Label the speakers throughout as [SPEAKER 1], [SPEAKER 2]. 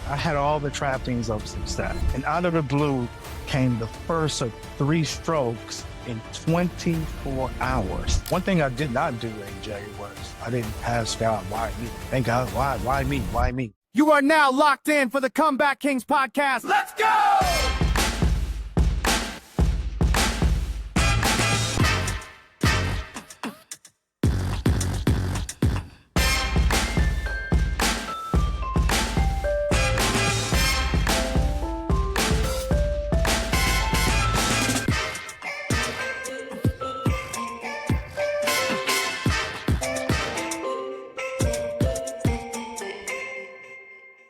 [SPEAKER 1] I had all the trappings of success. And out of the blue came the first of 3 strokes in 24 hours. One thing I did not do, AJ, was I didn't ask God, why me? Thank God, why me? Why me?
[SPEAKER 2] You are now locked in for the Comeback Kings podcast. Let's go!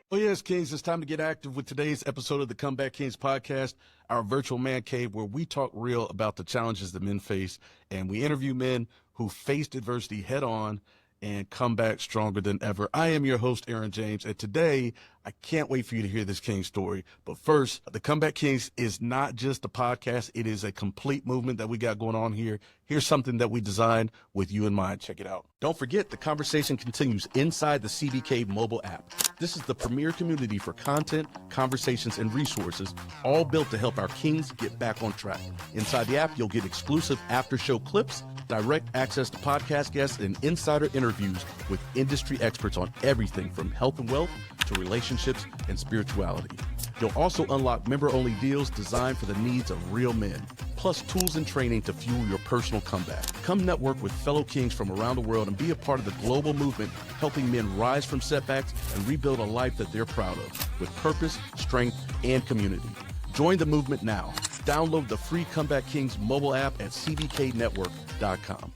[SPEAKER 3] Oh, yes, Kings, it's time to get active with today's episode of the Comeback Kings podcast, our virtual man cave where we talk real about the challenges that men face, and we interview men who faced adversity head on and come back stronger than ever. I am your host, Aaron James, and today I can't wait for you to hear this King story. But first, the Comeback Kings is not just a podcast. It is a complete movement that we got going on here. Here's something that we designed with you in mind. Check it out. Don't forget, the conversation continues inside the CBK mobile app. This is the premier community for content, conversations, and resources, all built to help our Kings get back on track. Inside the app, you'll get exclusive after-show clips, direct access to podcast guests, and insider interviews with industry experts on everything from health and wealth to relationships and spirituality. You'll also unlock member-only deals designed for the needs of real men, plus tools and training to fuel your personal comeback. Come network with fellow Kings from around the world and be a part of the global movement, helping men rise from setbacks and rebuild a life that they're proud of, with purpose, strength, and community. Join the movement now. Download the free Comeback Kings mobile app at cbknetwork.com.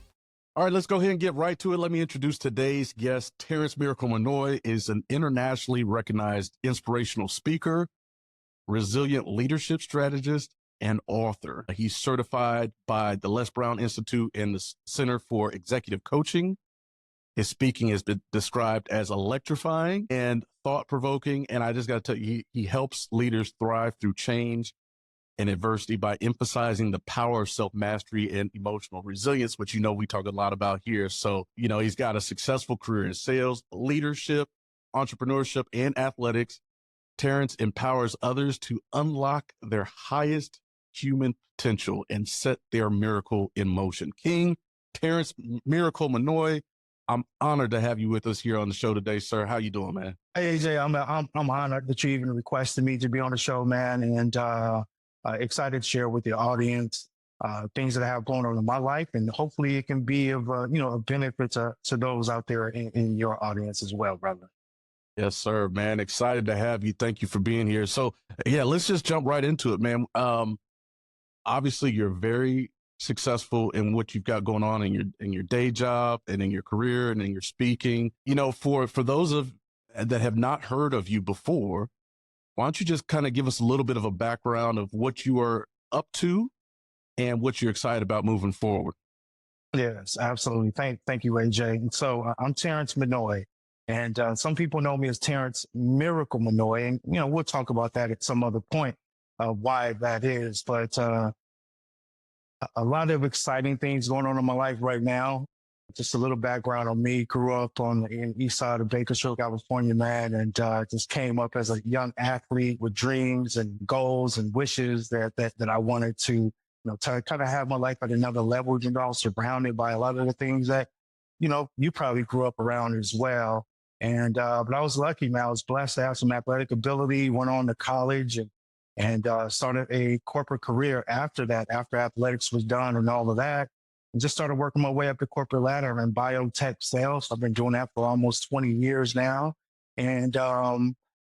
[SPEAKER 3] All right, let's go ahead and get right to it. Let me introduce today's guest. Terrance Miracle Minnoy is an internationally recognized inspirational speaker, resilient leadership strategist, and author. He's certified by the Les Brown Institute and the Center for Executive Coaching. His speaking has been described as electrifying and thought-provoking, and I just got to tell you, he helps leaders thrive through change and adversity by emphasizing the power of self-mastery and emotional resilience, which we talk a lot about here. So, he's got a successful career in sales, leadership, entrepreneurship, and athletics. Terrance empowers others to unlock their highest human potential and set their miracle in motion. King Terrance Miracle Minnoy, I'm honored to have you with us here on the show today, sir. How you doing, man?
[SPEAKER 1] Hey, AJ, I'm honored that you even requested me to be on the show, man, and excited to share with the audience things that I have going on in my life, and hopefully it can be of a benefit to those out there in your audience as well, brother.
[SPEAKER 3] Yes, sir, man. Excited to have you. Thank you for being here. So, yeah, let's just jump right into it, man. Obviously, you're very successful in what you've got going on in your day job and in your career and in your speaking. For those that have not heard of you before, why don't you just kind of give us a little bit of a background of what you are up to and what you're excited about moving forward?
[SPEAKER 1] Yes, absolutely. Thank you, AJ. So I'm Terrance Minnoy. And some people know me as Terrance Miracle Minnoy, and we'll talk about that at some other point, why that is. But a lot of exciting things going on in my life right now. Just a little background on me: grew up in the east side of Bakersfield, California, man, and just came up as a young athlete with dreams and goals and wishes that I wanted to to kind of have my life at another level. I was surrounded by a lot of the things that you probably grew up around as well. And, but I was lucky, man. I was blessed to have some athletic ability, went on to college and started a corporate career after that, after athletics was done and all of that, and just started working my way up the corporate ladder in biotech sales. I've been doing that for almost 20 years now. And,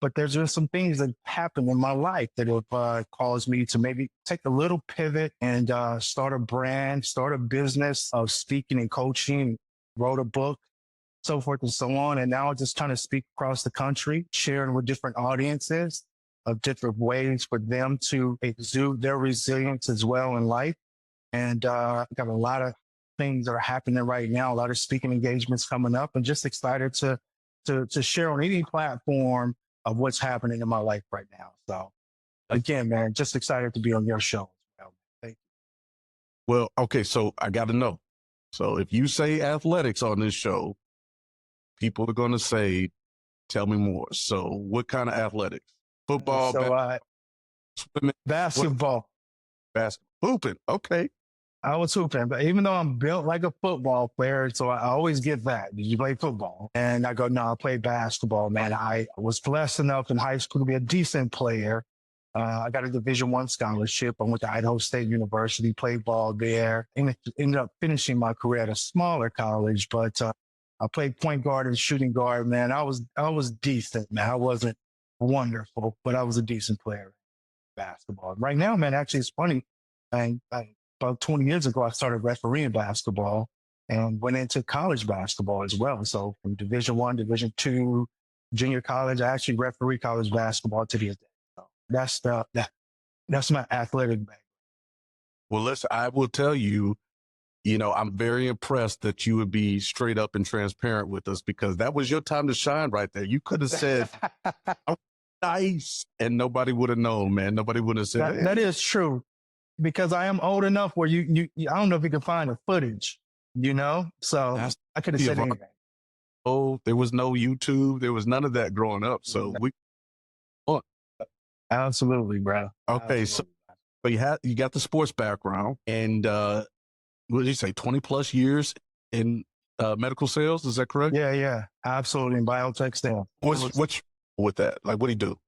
[SPEAKER 1] but there's just some things that happened in my life that have caused me to maybe take a little pivot and start a brand, start a business of speaking and coaching, wrote a book, so forth and so on. And now I'm just trying to speak across the country, sharing with different audiences of different ways for them to exude their resilience as well in life. And I've got a lot of things that are happening right now, a lot of speaking engagements coming up, and just excited to share on any platform of what's happening in my life right now. So again, man, just excited to be on your show as well. Thank you.
[SPEAKER 3] Well, okay, so I got to know. So if you say athletics on this show, people are going to say, Tell me more. So what kind of athletics? Football,
[SPEAKER 1] So
[SPEAKER 3] swimming,
[SPEAKER 1] basketball.
[SPEAKER 3] basketball, hooping. Okay.
[SPEAKER 1] I was hooping, but even though I'm built like a football player, so I always get that. Did you play football? And I go, no, I play basketball, man. I was blessed enough in high school to be a decent player. I got a Division I scholarship. I went to Idaho State University, played ball there, and ended up finishing my career at a smaller college. But I played point guard and shooting guard, man. I was decent, man. I wasn't wonderful, but I was a decent player in basketball. Right now, man, actually, it's funny. I about 20 years ago, I started refereeing basketball and went into college basketball as well. So from Division I, Division II, junior college, I actually referee college basketball to this day. So that's my athletic background.
[SPEAKER 3] Well, listen, I will tell you, you know, I'm very impressed that you would be straight up and transparent with us, because that was your time to shine right there. You could have said, "Oh, nice," and nobody would have known, man. Nobody would have said,
[SPEAKER 1] That is true, because I am old enough where you I don't know if you can find the footage, so
[SPEAKER 3] That's
[SPEAKER 1] I could have said anything.
[SPEAKER 3] oh, there was no YouTube. There was none of that growing up. So
[SPEAKER 1] Absolutely, bro.
[SPEAKER 3] okay.
[SPEAKER 1] Absolutely.
[SPEAKER 3] So you got the sports background, and what did you say, 20 plus years in medical sales? Is that correct?
[SPEAKER 1] Yeah, absolutely. In biotech still.
[SPEAKER 3] What's with that? Like, what do you do?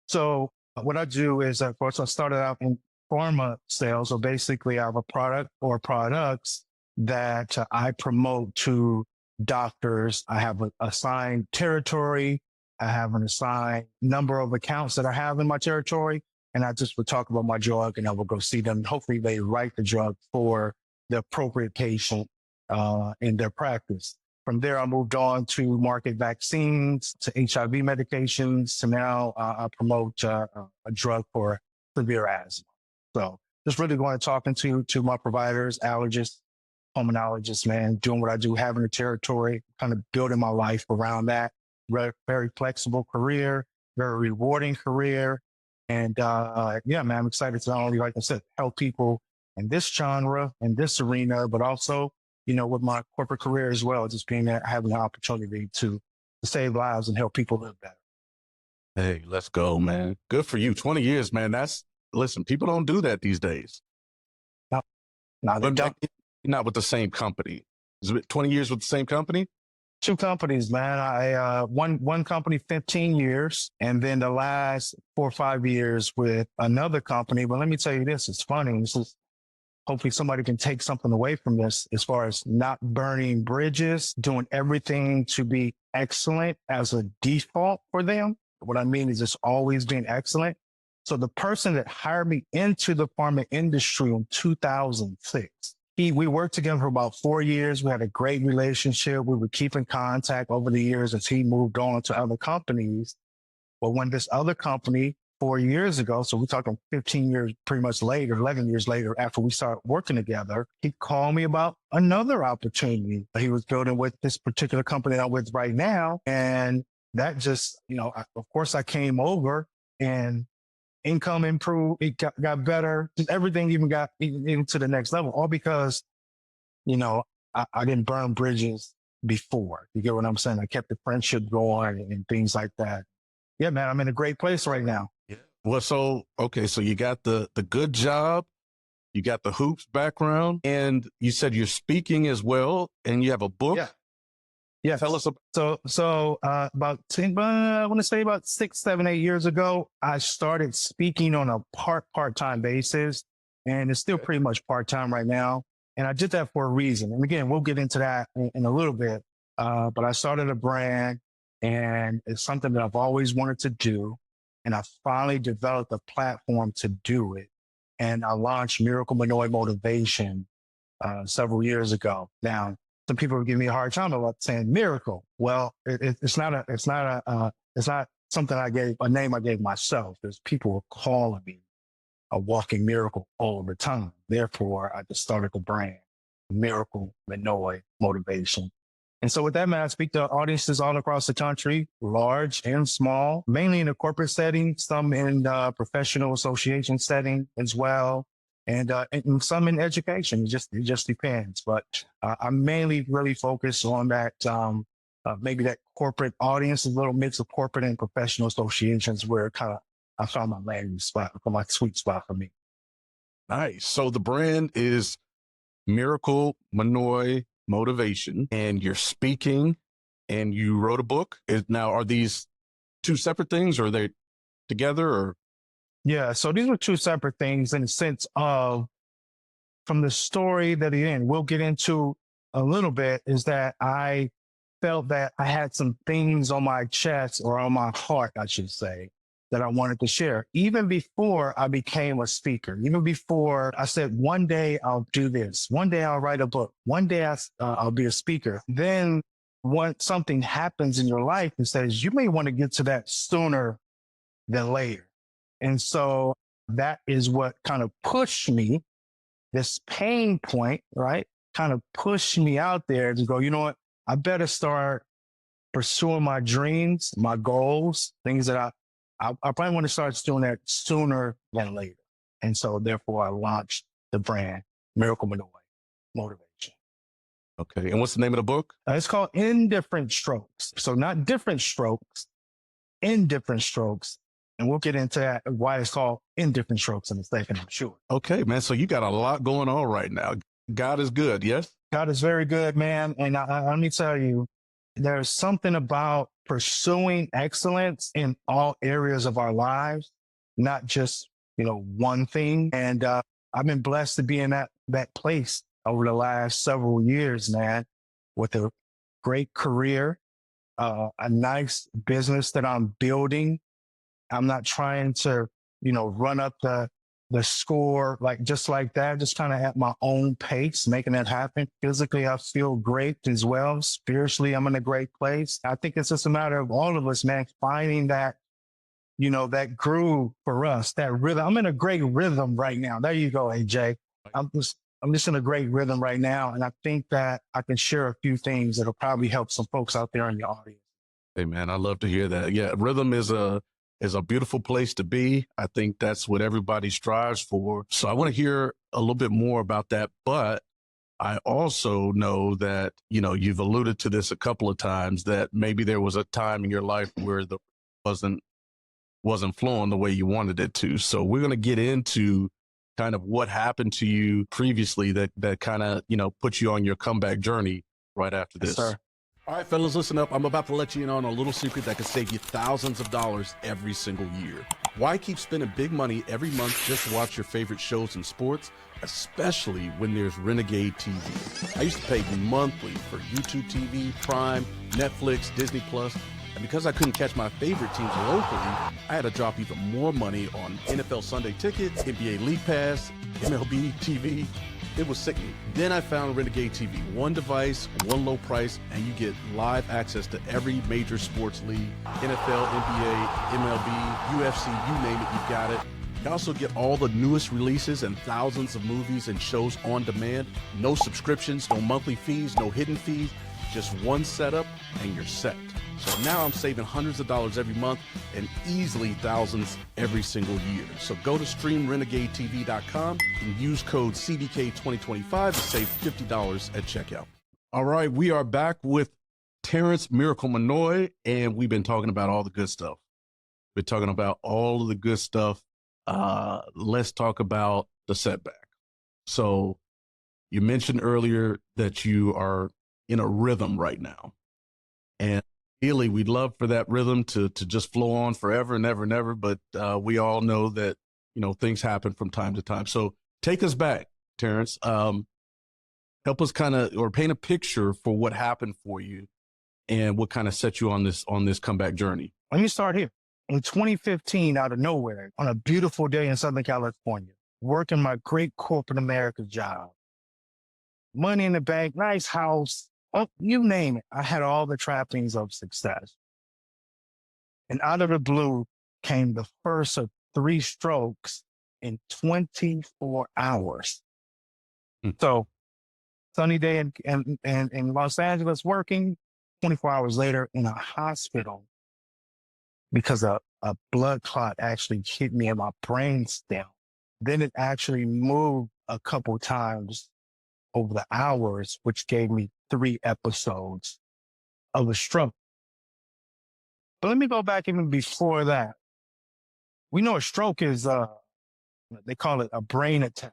[SPEAKER 1] So what I do is, of course, I started out in pharma sales. So basically, I have a product or products that I promote to doctors. I have an assigned territory. I have an assigned number of accounts that I have in my territory. And I just would talk about my drug, and I will go see them. Hopefully they write the drug for the appropriate patient in their practice. From there, I moved on to market vaccines, to HIV medications, to now I promote a drug for severe asthma. So just really going and talking to my providers, allergists, pulmonologists, man, doing what I do, having a territory, kind of building my life around that. Very flexible career, very rewarding career. And yeah, man, I'm excited to not only, like I said, help people in this genre, in this arena, but also, with my corporate career as well, just being there, having the opportunity to save lives and help people live better.
[SPEAKER 3] Hey, let's go, man. Good for you. 20 years, man. Listen, people don't do that these days.
[SPEAKER 1] No, they don't.
[SPEAKER 3] Not with the same company. Is it 20 years with the same company?
[SPEAKER 1] Two companies, man. I one company 15 years, and then the last 4 or 5 years with another company. But let me tell you this, it's funny. This is hopefully somebody can take something away from this as far as not burning bridges, doing everything to be excellent as a default for them. What I mean is it's always being excellent. So the person that hired me into the pharma industry in 2006, we worked together for about 4 years. We had a great relationship. We would keep in contact over the years as he moved on to other companies. But when this other company 4 years ago, so we're talking 15 years pretty much later, 11 years later, after we started working together, he called me about another opportunity he was building with this particular company that I'm with right now. And that just, of course I came over, and income improved. It got better. Everything even got even to the next level, all because, I didn't burn bridges before. You get what I'm saying? I kept the friendship going and things like that. Yeah, man, I'm in a great place right now.
[SPEAKER 3] Yeah. Well, so you got the good job, you got the hoops background, and you said you're speaking as well, and you have a book.
[SPEAKER 1] Yeah.
[SPEAKER 3] Tell us about.
[SPEAKER 1] So about 10, I want to say about 6, 7, 8 years ago, I started speaking on a part-time basis, and it's still pretty much part-time right now. And I did that for a reason. And again, we'll get into that in a little bit. But I started a brand, and it's something that I've always wanted to do. And I finally developed a platform to do it. And I launched Miracle Minnoy Motivation several years ago. Now, some people would give me a hard time about saying miracle. Well, it's not something a name I gave myself. There's people calling me a walking miracle all the time. Therefore, I just started the brand, Miracle Minnoy Motivation. And so with that, man, I speak to audiences all across the country, large and small, mainly in a corporate setting, some in professional association setting as well, and some in education. It just depends. But I mainly really focus on that maybe that corporate audience, a little mix of corporate and professional associations where kind of I found my landing spot, my sweet spot for me.
[SPEAKER 3] Nice. So the brand is Miracle Minnoy Motivation, and you're speaking and you wrote a book. Now, are these two separate things or are they together or?
[SPEAKER 1] Yeah. So these were two separate things in the sense of from the story that he in, we'll get into a little bit, is that I felt that I had some things on my chest or on my heart, I should say, that I wanted to share. Even before I became a speaker, even before I said, one day I'll do this, one day I'll write a book, one day I'll be a speaker. Then once something happens in your life and says, you may want to get to that sooner than later. And so that is what kind of pushed me, this pain point, right? Kind of pushed me out there to go, you know what? I better start pursuing my dreams, my goals, things that I probably want to start doing that sooner than later. And so therefore I launched the brand Miracle Minnoy Motivation.
[SPEAKER 3] Okay. And what's the name of the book?
[SPEAKER 1] It's called Indifferent Strokes. So not different strokes, indifferent strokes. And we'll get into that, why it's called Indifferent Strokes in a second, I'm sure.
[SPEAKER 3] Okay, man. So you got a lot going on right now. God is good. Yes.
[SPEAKER 1] God is very good, man. And let me tell you, there's something about pursuing excellence in all areas of our lives, not just, one thing. And I've been blessed to be in that place over the last several years, man, with a great career, a nice business that I'm building. I'm not trying to, run up the score just like that, just kind of at my own pace, making that happen. Physically, I feel great as well. Spiritually, I'm in a great place. I think it's just a matter of all of us, man, finding that, that groove for us, that rhythm. I'm in a great rhythm right now. There you go, AJ. I'm just in a great rhythm right now. And I think that I can share a few things that'll probably help some folks out there in the audience.
[SPEAKER 3] Hey, man, I love to hear that. Yeah, rhythm is a beautiful place to be. I think that's what everybody strives for. So I want to hear a little bit more about that. But I also know that, you've alluded to this a couple of times, that maybe there was a time in your life where the wasn't flowing the way you wanted it to. So we're going to get into kind of what happened to you previously that kind of, put you on your comeback journey right after this.
[SPEAKER 1] Yes, sir.
[SPEAKER 3] All right, fellas, listen up. I'm about to let you in on a little secret that could save you thousands of dollars every single year. Why keep spending big money every month just to watch your favorite shows and sports, especially when there's Renegade TV? I used to pay monthly for YouTube TV, Prime, Netflix, Disney Plus, and because I couldn't catch my favorite teams locally, I had to drop even more money on NFL Sunday Ticket, NBA League Pass, MLB TV. It was sickening. Then I found Renegade TV. One device, one low price, and you get live access to every major sports league, NFL, NBA, MLB, UFC, you name it, you got it. You also get all the newest releases and thousands of movies and shows on demand. No subscriptions, no monthly fees, no hidden fees. Just one setup and you're set. So now I'm saving hundreds of dollars every month and easily thousands every single year. So go to streamrenegadetv.com and use code CBK2025 to save $50 at checkout. All right, we are back with Terrance Miracle Minnoy, and we've been talking about all the good stuff. We're talking about all of the good stuff. Let's talk about the setback. So you mentioned earlier that you are in a rhythm right now. And ideally, we'd love for that rhythm to just flow on forever and ever and ever. But we all know that, things happen from time to time. So take us back, Terrance. Help us or paint a picture for what happened for you and what kind of set you on this comeback journey.
[SPEAKER 1] Let me start here. In 2015, out of nowhere, on a beautiful day in Southern California, working my great corporate America job, money in the bank, nice house, you name it. I had all the trappings of success. And out of the blue came the first of 3 strokes in 24 hours. So sunny day in Los Angeles working, 24 hours later in a hospital because a blood clot actually hit me in my brain stem. Then it actually moved a couple times over the hours, which gave me 3 episodes of a stroke. But let me go back even before that. We know a stroke is, they call it a brain attack.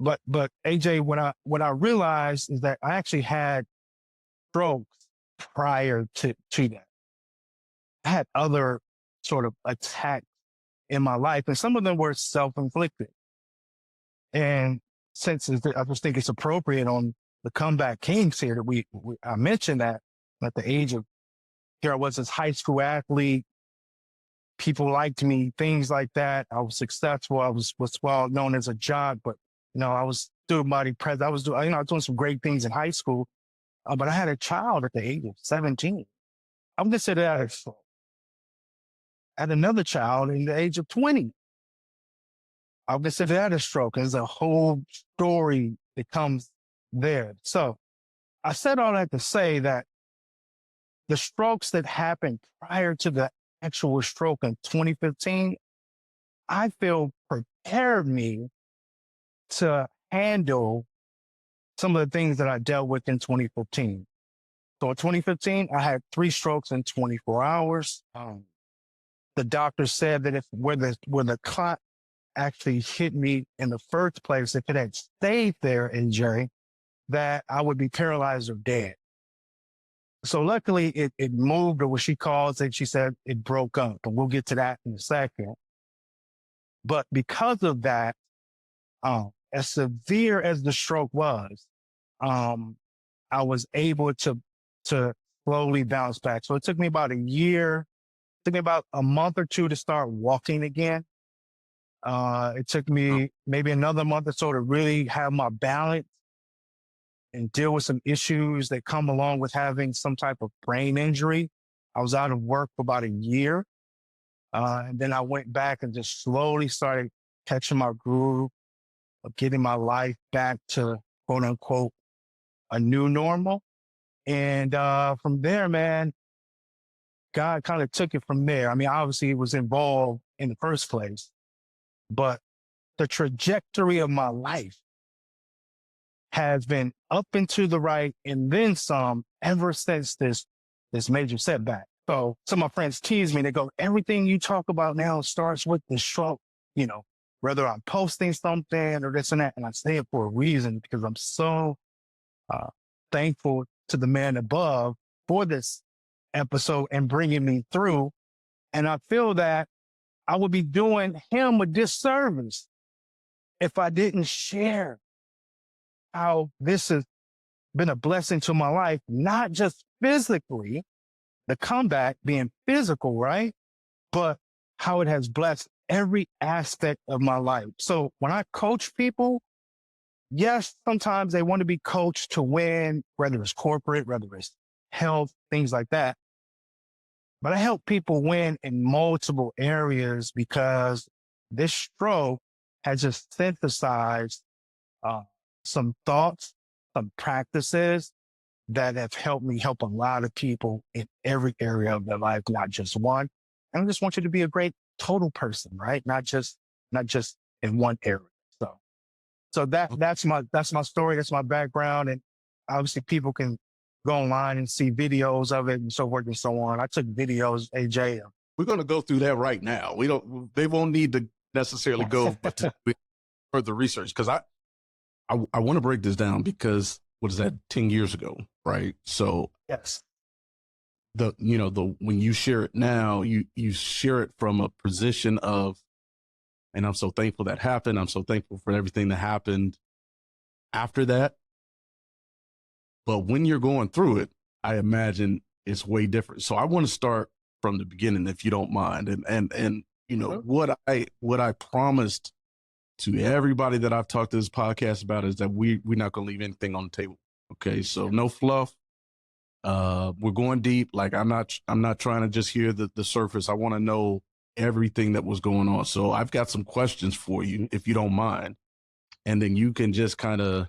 [SPEAKER 1] But AJ, what I realized is that I actually had strokes prior to that. I had other sort of attacks in my life, and some of them were self-inflicted. And since I just think it's appropriate on the Comeback Kings here that I mentioned that at the age of, here I was this high school athlete, people liked me, things like that. I was successful. I was well known as a jock, but I was student body president. I was doing some great things in high school, but I had a child at the age of 17. I'm considered that a stroke. I had another child in the age of 20. I'll consider that a stroke. There's a whole story that comes there. So I said all that to say that the strokes that happened prior to the actual stroke in 2015, I feel prepared me to handle some of the things that I dealt with in 2015. So in 2015, I had 3 strokes in 24 hours. The doctor said that where the clot actually hit me in the first place, if it had stayed there, AJ, that I would be paralyzed or dead. So luckily it moved, or what she calls it, she said it broke up, and we'll get to that in a second. But because of that, as severe as the stroke was, I was able to slowly bounce back. So it took me about a year, it took me about a month or 2 to start walking again. It took me maybe another month or so to really have my balance and deal with some issues that come along with having some type of brain injury. I was out of work for about a year. And then I went back and just slowly started catching my groove of getting my life back to, quote unquote, a new normal. And from there, man, God kind of took it from there. I mean, obviously it was involved in the first place, but the trajectory of my life has been up and to the right and then some ever since this major setback. So some of my friends tease me. They go, everything you talk about now starts with the stroke, whether I'm posting something or this and that. And I say it for a reason, because I'm so thankful to the man above for this episode and bringing me through. And I feel that I would be doing him a disservice if I didn't share how this has been a blessing to my life, not just physically, the comeback being physical, right? But how it has blessed every aspect of my life. So when I coach people, yes, sometimes they want to be coached to win, whether it's corporate, whether it's health, things like that. But I help people win in multiple areas because this stroke has just synthesized some thoughts, some practices that have helped me help a lot of people in every area of their life, not just one. And I just want you to be a great total person, right? Not just in one area. So that's my story. That's my background. And obviously people can go online and see videos of it and so forth and so on. I took videos, AJ.
[SPEAKER 3] We're going to go through that right now. They won't need to necessarily go further research, because I want to break this down, because what is that, 10 years ago, right? So
[SPEAKER 1] yes,
[SPEAKER 3] when you share it now, you share it from a position of, and I'm so thankful that happened. I'm so thankful for everything that happened after that. But when you're going through it, I imagine it's way different. So I want to start from the beginning, if you don't mind. And what I promised to everybody that I've talked to this podcast about is that we're not going to leave anything on the table. Okay. So no fluff. We're going deep. Like I'm not trying to just hear the surface. I want to know everything that was going on. So I've got some questions for you, if you don't mind. And then you can just kind of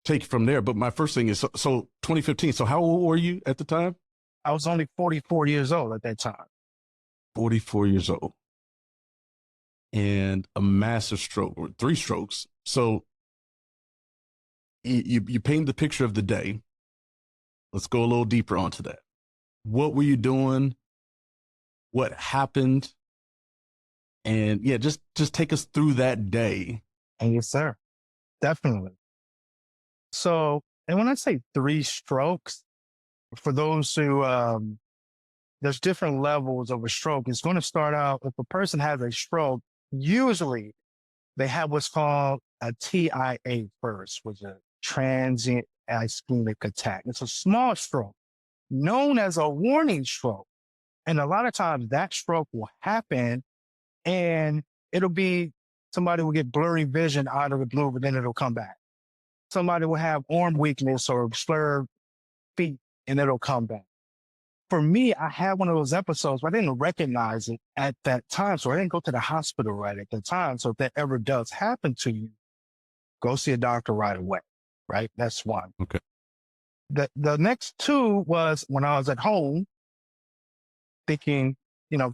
[SPEAKER 3] take it from there. But my first thing is, so 2015. So how old were you at the time?
[SPEAKER 1] I was only 44 years old at that time.
[SPEAKER 3] 44 years old. And a massive stroke, or 3 strokes. So you paint the picture of the day. Let's go a little deeper onto that. What were you doing? What happened? And yeah, just take us through that day.
[SPEAKER 1] And yes, sir. Definitely. So, and when I say 3 strokes, for those who, there's different levels of a stroke. It's going to start out, if a person has a stroke, usually they have what's called a TIA first, which is a transient ischemic attack. It's a small stroke known as a warning stroke. And a lot of times that stroke will happen and it'll be somebody will get blurry vision out of the blue, but then it'll come back. Somebody will have arm weakness or slurred feet and it'll come back. For me, I had one of those episodes, but I didn't recognize it at that time. So I didn't go to the hospital right at the time. So if that ever does happen to you, go see a doctor right away. Right. That's one.
[SPEAKER 3] Okay.
[SPEAKER 1] The next 2 was when I was at home thinking,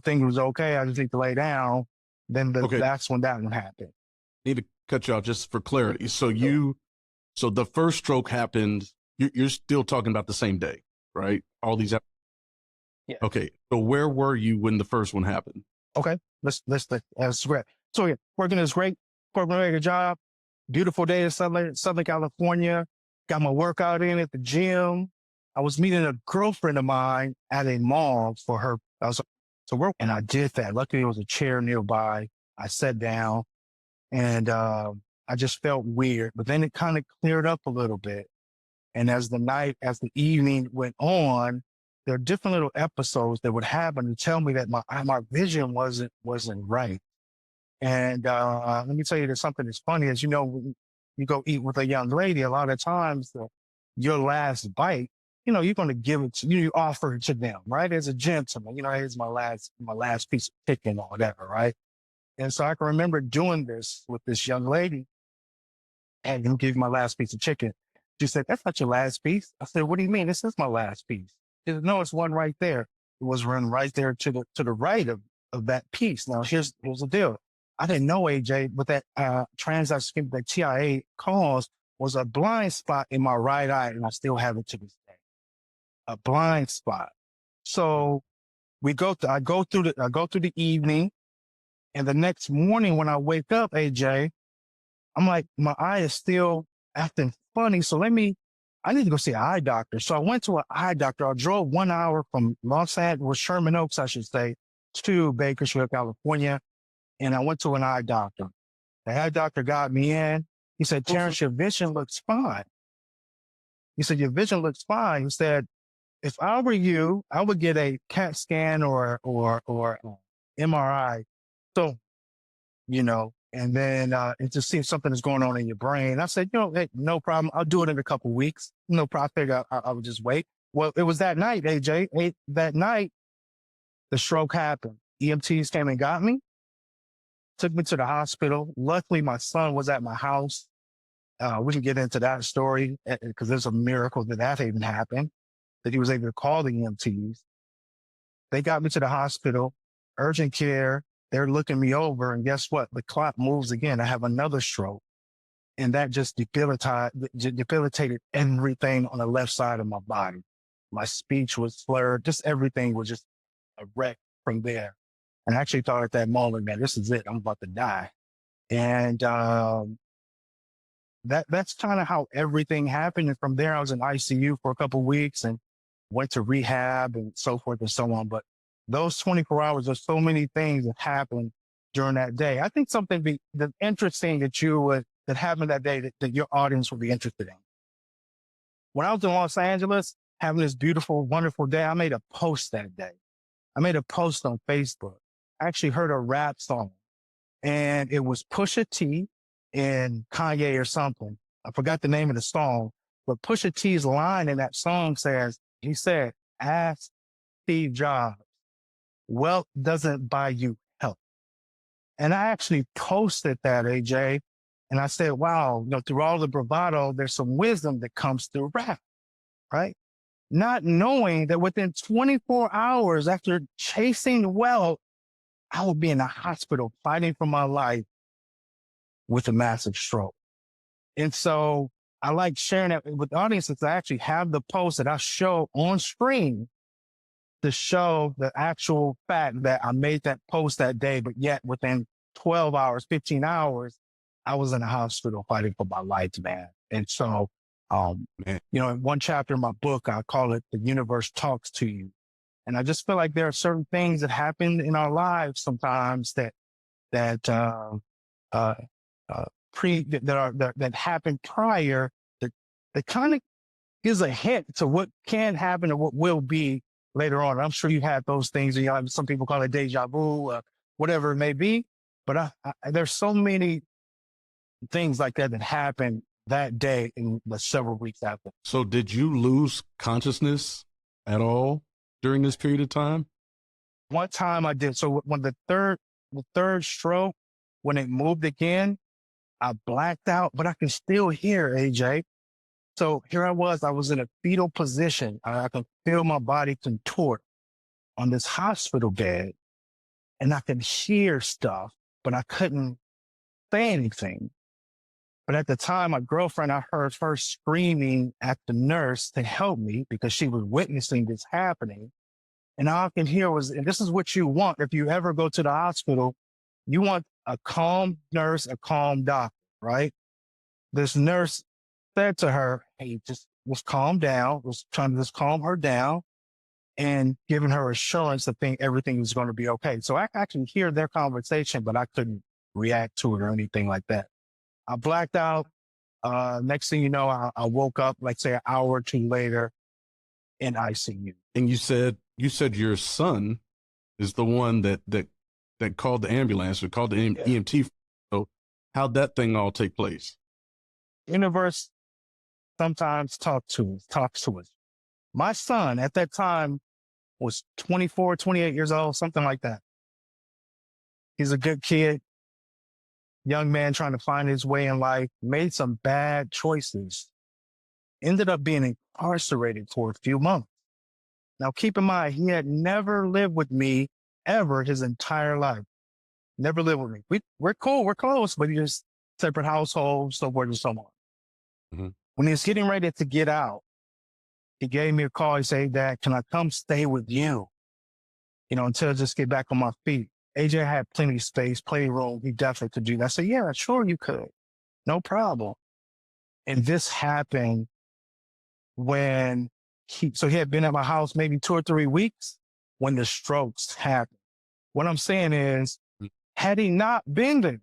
[SPEAKER 1] things was okay. I just need to lay down. Then that's when that one happened.
[SPEAKER 3] Need to cut you off just for clarity. So so the first stroke happened, you're still talking about the same day, right? All these.
[SPEAKER 1] Yeah.
[SPEAKER 3] Okay. So where were you when the first one happened?
[SPEAKER 1] Okay. That's great. So yeah, working this great corporate job, beautiful day in Southern California, got my workout in at the gym. I was meeting a girlfriend of mine at a mall for her. I was to work and I did that. Luckily there was a chair nearby. I sat down and, I just felt weird, but then it kind of cleared up a little bit. And as the evening went on, there are different little episodes that would happen to tell me that my vision wasn't right. And let me tell you, there's something that's funny. As you know, when you go eat with a young lady, a lot of times your last bite, you're going to give it to you offer it to them, right? As a gentleman, here's my last piece of chicken or whatever, right? And so I can remember doing this with this young lady and you give my last piece of chicken. She said, "That's not your last piece." I said, "What do you mean? This is my last piece." She said, "No, it's one right there." It was run right there to the right of that piece. Now here's the deal. I didn't know, AJ, but that transaction that TIA caused was a blind spot in my right eye, and I still have it to this day. A blind spot. So I go through the evening, and the next morning when I wake up, AJ, I'm like, my eye is still acting funny. So I need to go see an eye doctor. So I went to an eye doctor. I drove 1 hour from Los Angeles, Sherman Oaks, I should say, to Bakersfield, California. And I went to an eye doctor. The eye doctor got me in. He said, "Terrence, your vision looks fine." He said, "Your vision looks fine." He said, "If I were you, I would get a CAT scan or MRI. So, and then and to see if something is going on in your brain." I said, "Hey, no problem. I'll do it in a couple of weeks. No problem." I figured I would just wait. Well, it was that night, AJ. That night, the stroke happened. EMTs came and got me, took me to the hospital. Luckily, my son was at my house. We can get into that story because there's a miracle that even happened, that he was able to call the EMTs. They got me to the hospital, urgent care. They're looking me over, and guess what? The clock moves again. I have another stroke, and that just debilitated everything on the left side of my body. My speech was slurred. Just everything was just a wreck from there. And I actually thought at that moment, man, this is it. I'm about to die. And that's kind of how everything happened. And from there, I was in ICU for a couple of weeks and went to rehab and so forth and so on. But those 24 hours, there's so many things that happened during that day. I think something that's interesting that happened that day that your audience would be interested in. When I was in Los Angeles, having this beautiful, wonderful day, I made a post that day. I made a post on Facebook. I actually heard a rap song, and it was Pusha T and Kanye or something. I forgot the name of the song, but Pusha T's line in that song he said, "Ask Steve Jobs, wealth doesn't buy you health." And I actually posted that, AJ, and I said, wow, through all the bravado, there's some wisdom that comes through rap, right? Not knowing that within 24 hours after chasing wealth, I would be in a hospital fighting for my life with a massive stroke. And so I like sharing that with the audience since I actually have the post that I show on screen to show the actual fact that I made that post that day, but yet within 12 hours, 15 hours, I was in the hospital fighting for my life, man. And so,
[SPEAKER 3] Man.
[SPEAKER 1] in one chapter of my book, I call it The Universe Talks to You. And I just feel like there are certain things that happen in our lives sometimes that uh, that happen prior that kind of gives a hint to what can happen or what will be later on. I'm sure you had those things. Some people call it deja vu, whatever it may be. But there's so many things like that that happened that day and the several weeks after.
[SPEAKER 3] So did you lose consciousness at all during this period of time?
[SPEAKER 1] One time I did. So when the third stroke, when it moved again, I blacked out, but I can still hear, AJ. So here I was in a fetal position. I could feel my body contort on this hospital bed and I could hear stuff, but I couldn't say anything. But at the time, my girlfriend, I heard her screaming at the nurse to help me because she was witnessing this happening. And all I can hear was, and this is what you want if you ever go to the hospital, you want a calm nurse, a calm doctor, right? This nurse said to her, hey, just calm down, was trying to just calm her down and giving her assurance that everything was going to be okay. So I actually hear their conversation, but I couldn't react to it or anything like that. I blacked out. Next thing you know, I woke up, like say an hour or two later in ICU.
[SPEAKER 3] And you said your son is the one that called the ambulance or called the EMT. So how'd that thing all take place?
[SPEAKER 1] Universe sometimes talks to us. My son at that time was 24, 28 years old, something like that. He's a good kid, young man trying to find his way in life, made some bad choices, ended up being incarcerated for a few months. Now, keep in mind, he had never lived with me ever his entire life. Never lived with me. We're cool, we're close, but he just separate households, so forth and so on.
[SPEAKER 3] Mm-hmm.
[SPEAKER 1] When he was getting ready to get out, he gave me a call. He said, Dad, can I come stay with you? Until I just get back on my feet. AJ had plenty of space, plenty of room. He definitely could do that. I said, yeah, sure you could. No problem. And this happened when he had been at my house maybe 2 or 3 weeks when the strokes happened. What I'm saying is, had he not been there,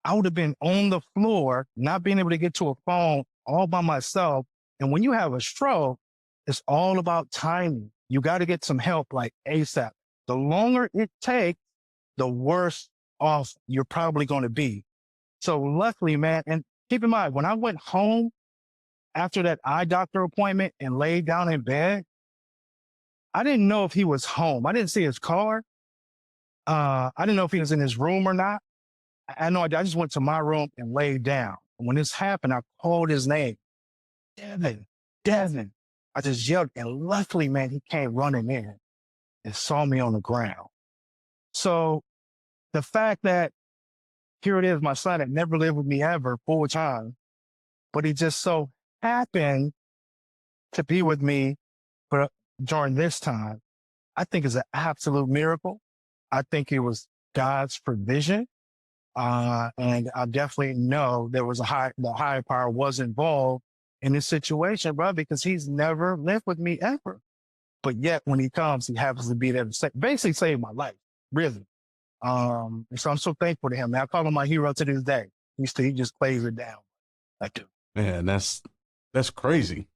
[SPEAKER 1] I would have been on the floor, not being able to get to a phone all by myself. And when you have a stroke, it's all about timing. You got to get some help like ASAP. The longer it takes, the worse off you're probably going to be. So luckily, man, and keep in mind, when I went home after that eye doctor appointment and laid down in bed, I didn't know if he was home. I didn't see his car. I didn't know if he was in his room or not. I know I just went to my room and laid down. And when this happened, I called his name. Devin. I just yelled. And luckily, man, he came running in and saw me on the ground. So the fact that here it is, my son had never lived with me ever full time, but he just so happened to be with me during this time, I think is an absolute miracle. I think it was God's provision. And I definitely know there was the higher power was involved in this situation, bro, because he's never lived with me ever. But yet when he comes, he happens to be there to basically save my life, really. And so I'm so thankful to him, man. I call him my hero to this day. He just plays it down. I do.
[SPEAKER 3] Man, that's crazy.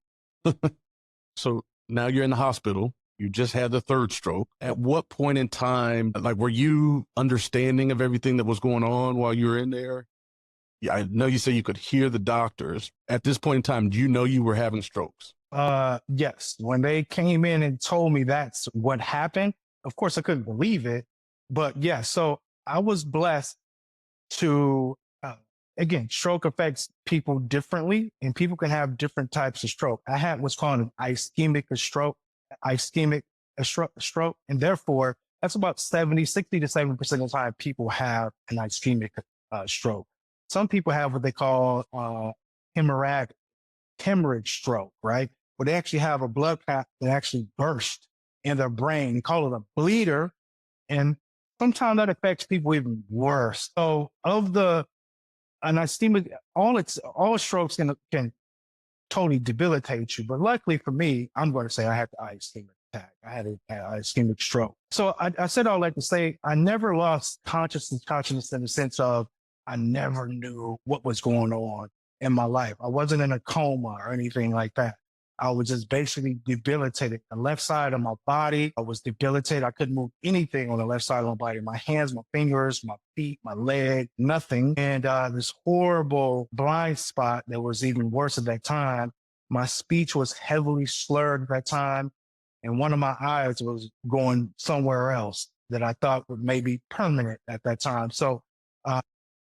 [SPEAKER 3] So now you're in the hospital. You just had the third stroke. At what point in time, like, were you understanding of everything that was going on while you were in there? Yeah, I know you said you could hear the doctors. At this point in time, do you know you were having strokes?
[SPEAKER 1] Yes. When they came in and told me that's what happened, of course I couldn't believe it. But yeah, so I was blessed to, again, stroke affects people differently and people can have different types of stroke. I had what's called an ischemic stroke, and therefore that's about 60 to 70% of the time people have an ischemic stroke. Some people have what they call hemorrhage stroke, right? Where they actually have a blood clot that actually burst in their brain. They call it a bleeder. And sometimes that affects people even worse. So and ischemic, all strokes can totally debilitate you. But luckily for me, I'm going to say I had the ischemic attack. I had an ischemic stroke. So I said all that to say I never lost consciousness in the sense of I never knew what was going on in my life. I wasn't in a coma or anything like that. I was just basically debilitated. The left side of my body, I was debilitated. I couldn't move anything on the left side of my body. My hands, my fingers, my feet, my leg, nothing. And this horrible blind spot that was even worse at that time. My speech was heavily slurred at that time. And one of my eyes was going somewhere else that I thought would maybe permanent at that time. So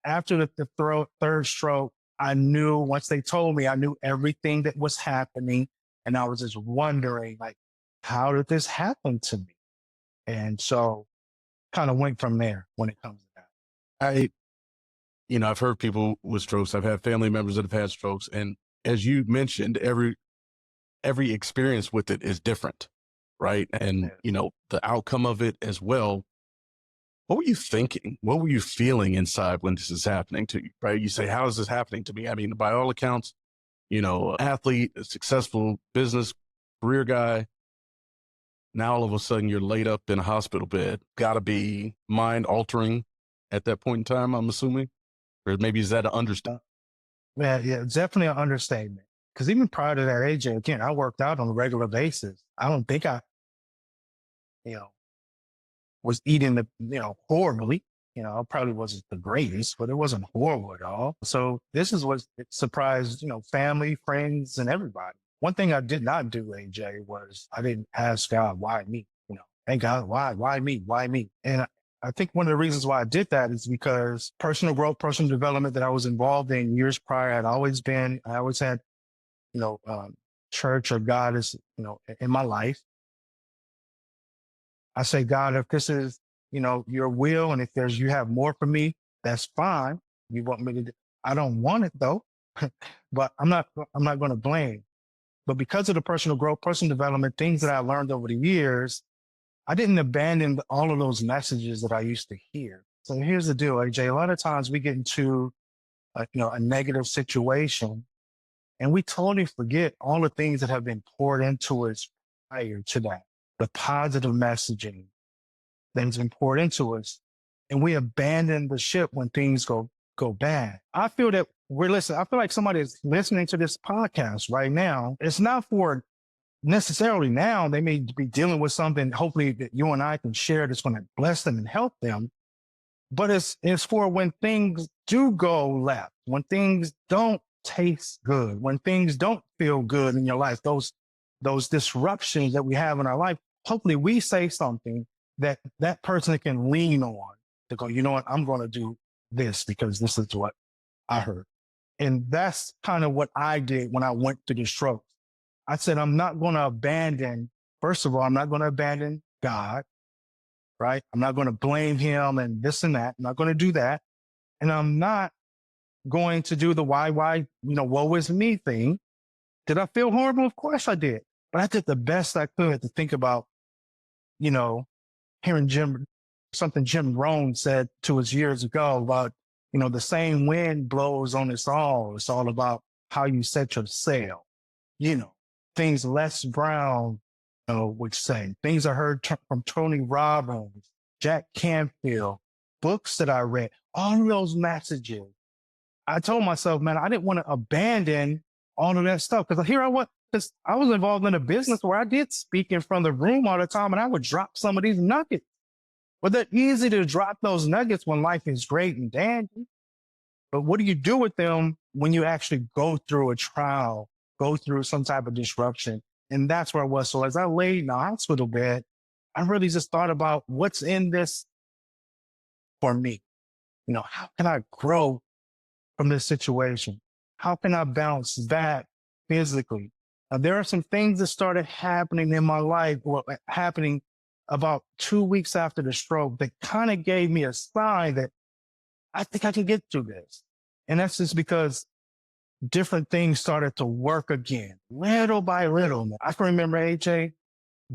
[SPEAKER 1] after the third stroke, I knew once they told me, I knew everything that was happening. And I was just wondering, like, how did this happen to me? And so kind of went from there when it comes to that.
[SPEAKER 3] I've heard people with strokes. I've had family members that have had strokes. And as you mentioned, every experience with it is different, right? And, the outcome of it as well. What were you thinking? What were you feeling inside when this is happening to you, right? You say, how is this happening to me? I mean, by all accounts, athlete, a successful business, career guy. Now, all of a sudden, you're laid up in a hospital bed. Got to be mind altering at that point in time, I'm assuming? Or maybe is that an understatement?
[SPEAKER 1] Yeah, it's definitely an understatement. Because even prior to that, AJ, again, I worked out on a regular basis. I don't think I, was eating horribly. I probably wasn't the greatest, but it wasn't horrible at all. So this is what surprised, family, friends, and everybody. One thing I did not do, AJ, was I didn't ask God, why me? Thank God, why me? Why me? And I think one of the reasons why I did that is because personal growth, personal development that I was involved in years prior I always had, church or God is, in my life. I say, God, if this is, your will, and if you have more for me, that's fine. You want me to do, I don't want it though, but I'm not going to blame. But because of the personal growth, personal development, things that I learned over the years, I didn't abandon all of those messages that I used to hear. So here's the deal, AJ. A lot of times we get into a negative situation and we totally forget all the things that have been poured into us prior to that, the positive messaging that has been poured into us. And we abandon the ship when things go bad. I feel that I feel like somebody is listening to this podcast right now. It's not for necessarily now. They may be dealing with something, hopefully, that you and I can share that's going to bless them and help them. But it's for when things do go left, when things don't taste good, when things don't feel good in your life, those disruptions that we have in our life. Hopefully we say something that person can lean on to go, you know what, I'm going to do this because this is what I heard. And that's kind of what I did when I went through the strokes. I said, I'm not going to abandon, first of all, I'm not going to abandon God, right? I'm not going to blame him and this and that. I'm not going to do that. And I'm not going to do the why, woe is me thing. Did I feel horrible? Of course I did. But I did the best I could to think about, hearing something Jim Rohn said to us years ago about, the same wind blows on us all. It's all about how you set your sail. Things Les Brown would say. Things I heard from Tony Robbins, Jack Canfield, books that I read, all of those messages. I told myself, man, I didn't want to abandon all of that stuff because because I was involved in a business where I did speak in front of the room all the time and I would drop some of these nuggets. But they're easy to drop those nuggets when life is great and dandy. But what do you do with them when you actually go through a trial, go through some type of disruption? And that's where I was. So as I laid in the hospital bed, I really just thought about what's in this for me. How can I grow from this situation? How can I bounce back physically? Now, there are some things that started happening in my life, or happening about 2 weeks after the stroke, that kind of gave me a sign that I think I can get through this. And that's just because different things started to work again, little by little. Man. I can remember, AJ,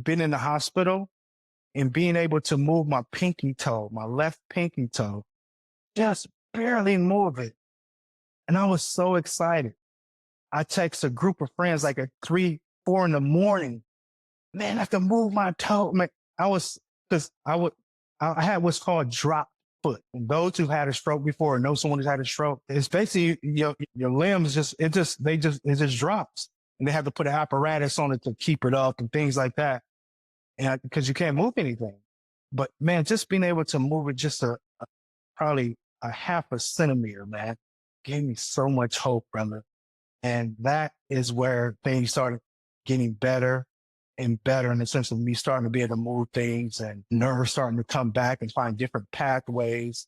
[SPEAKER 1] being in the hospital and being able to move my pinky toe, my left pinky toe, just barely move it. And I was so excited. I text a group of friends like at 3, 4 in the morning. Man, I can move my toe. Man, because I had what's called drop foot. And those who had a stroke before or know someone who's had a stroke, it's basically your limbs it just drops. And they have to put an apparatus on it to keep it up and things like that. And because you can't move anything. But man, just being able to move it just probably a half a centimeter, man, gave me so much hope, brother. And that is where things started getting better and better in the sense of me starting to be able to move things and nerves starting to come back and find different pathways.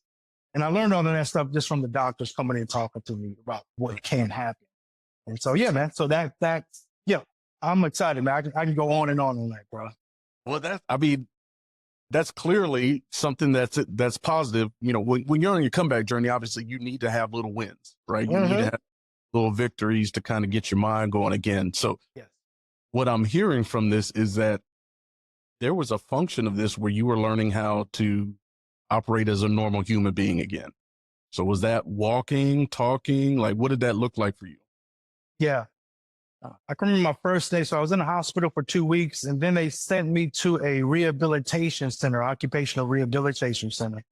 [SPEAKER 1] And I learned all of that stuff just from the doctors coming in and talking to me about what can happen. And so, yeah, man. So yeah, I'm excited, man. I can go on that, bro.
[SPEAKER 3] Well, that's clearly something that's positive. You know, when you're on your comeback journey, obviously you need to have little wins, right? You need to have little victories to kind of get your mind going again. So
[SPEAKER 1] yes.
[SPEAKER 3] What I'm hearing from this is that there was a function of this where you were learning how to operate as a normal human being again. So was that walking, talking? Like, what did that look like for you?
[SPEAKER 1] Yeah. I can remember my first day. So I was in the hospital for 2 weeks, and then they sent me to a rehabilitation center, occupational rehabilitation center.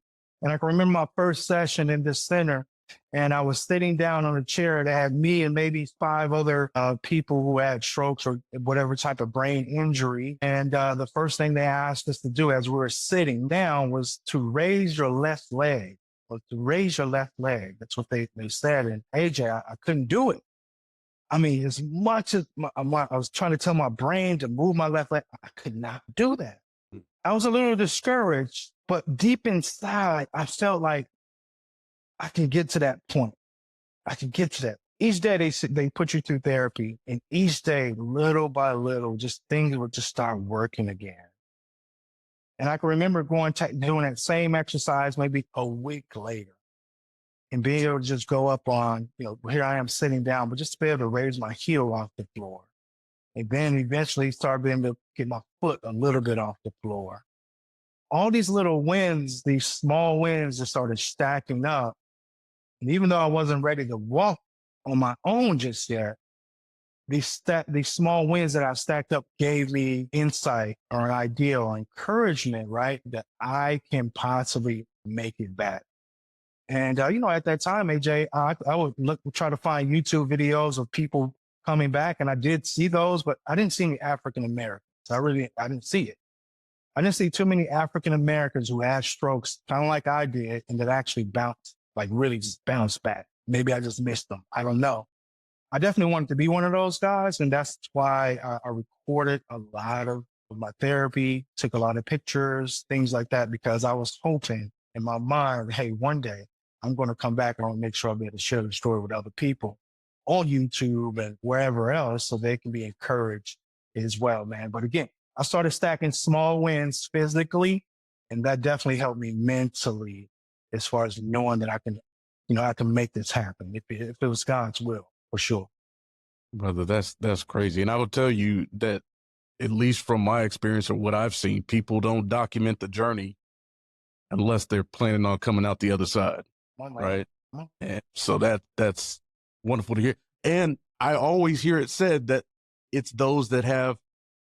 [SPEAKER 1] And I can remember my first session in this center, and I was sitting down on a chair that had me and maybe 5 other people who had strokes or whatever type of brain injury. And the first thing they asked us to do as we were sitting down was to raise your left leg, or to raise your left leg. That's what they said. And AJ, I couldn't do it. I mean, as much as I was trying to tell my brain to move my left leg, I could not do that. I was a little discouraged, but deep inside, I felt like I can get to that point. I can get to that. Each day they put you through therapy, and each day, little by little, just things would just start working again. And I can remember doing that same exercise maybe a week later, and being able to just go up on, here I am sitting down, but just to be able to raise my heel off the floor. And then eventually start being able to get my foot a little bit off the floor. All these little wins, these small wins just started stacking up. And even though I wasn't ready to walk on my own just yet, these small wins that I stacked up gave me insight or an idea or encouragement, right? That I can possibly make it back. And, at that time, AJ, I would try to find YouTube videos of people coming back. And I did see those, but I didn't see any African Americans. I didn't see it. I didn't see too many African Americans who had strokes, kind of like I did, and that actually really just bounced back. Maybe I just missed them. I don't know. I definitely wanted to be one of those guys. And that's why I recorded a lot of my therapy, took a lot of pictures, things like that, because I was hoping in my mind, hey, one day I'm going to come back and I want to make sure I'll be able to share the story with other people on YouTube and wherever else so they can be encouraged as well, man. But again, I started stacking small wins physically, and that definitely helped me mentally as far as knowing that I can make this happen if it was God's will, for sure.
[SPEAKER 3] Brother, that's crazy. And I will tell you that, at least from my experience or what I've seen, people don't document the journey unless they're planning on coming out the other side. Right. And so that's wonderful to hear. And I always hear it said that it's those that have,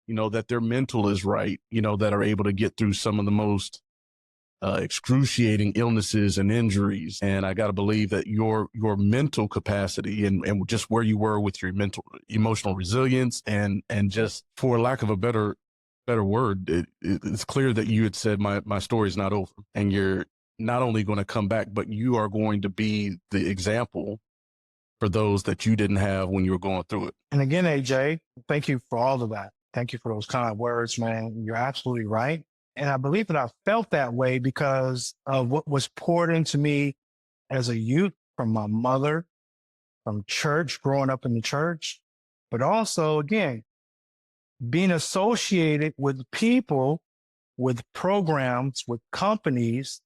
[SPEAKER 3] that their mental is right, that are able to get through some of the most excruciating illnesses and injuries. And I got to believe that your mental capacity and just where you were with your emotional resilience and just, for lack of a better word, it's clear that you had said my story's not over, and you're not only going to come back, but you are going to be the example for those that you didn't have when you were going through it.
[SPEAKER 1] And again, AJ, thank you for all of that. Thank you for those kind words, man. You're absolutely right. And I believe that I felt that way because of what was poured into me as a youth from my mother, from church, growing up in the church, but also, again, being associated with people, with programs, with companies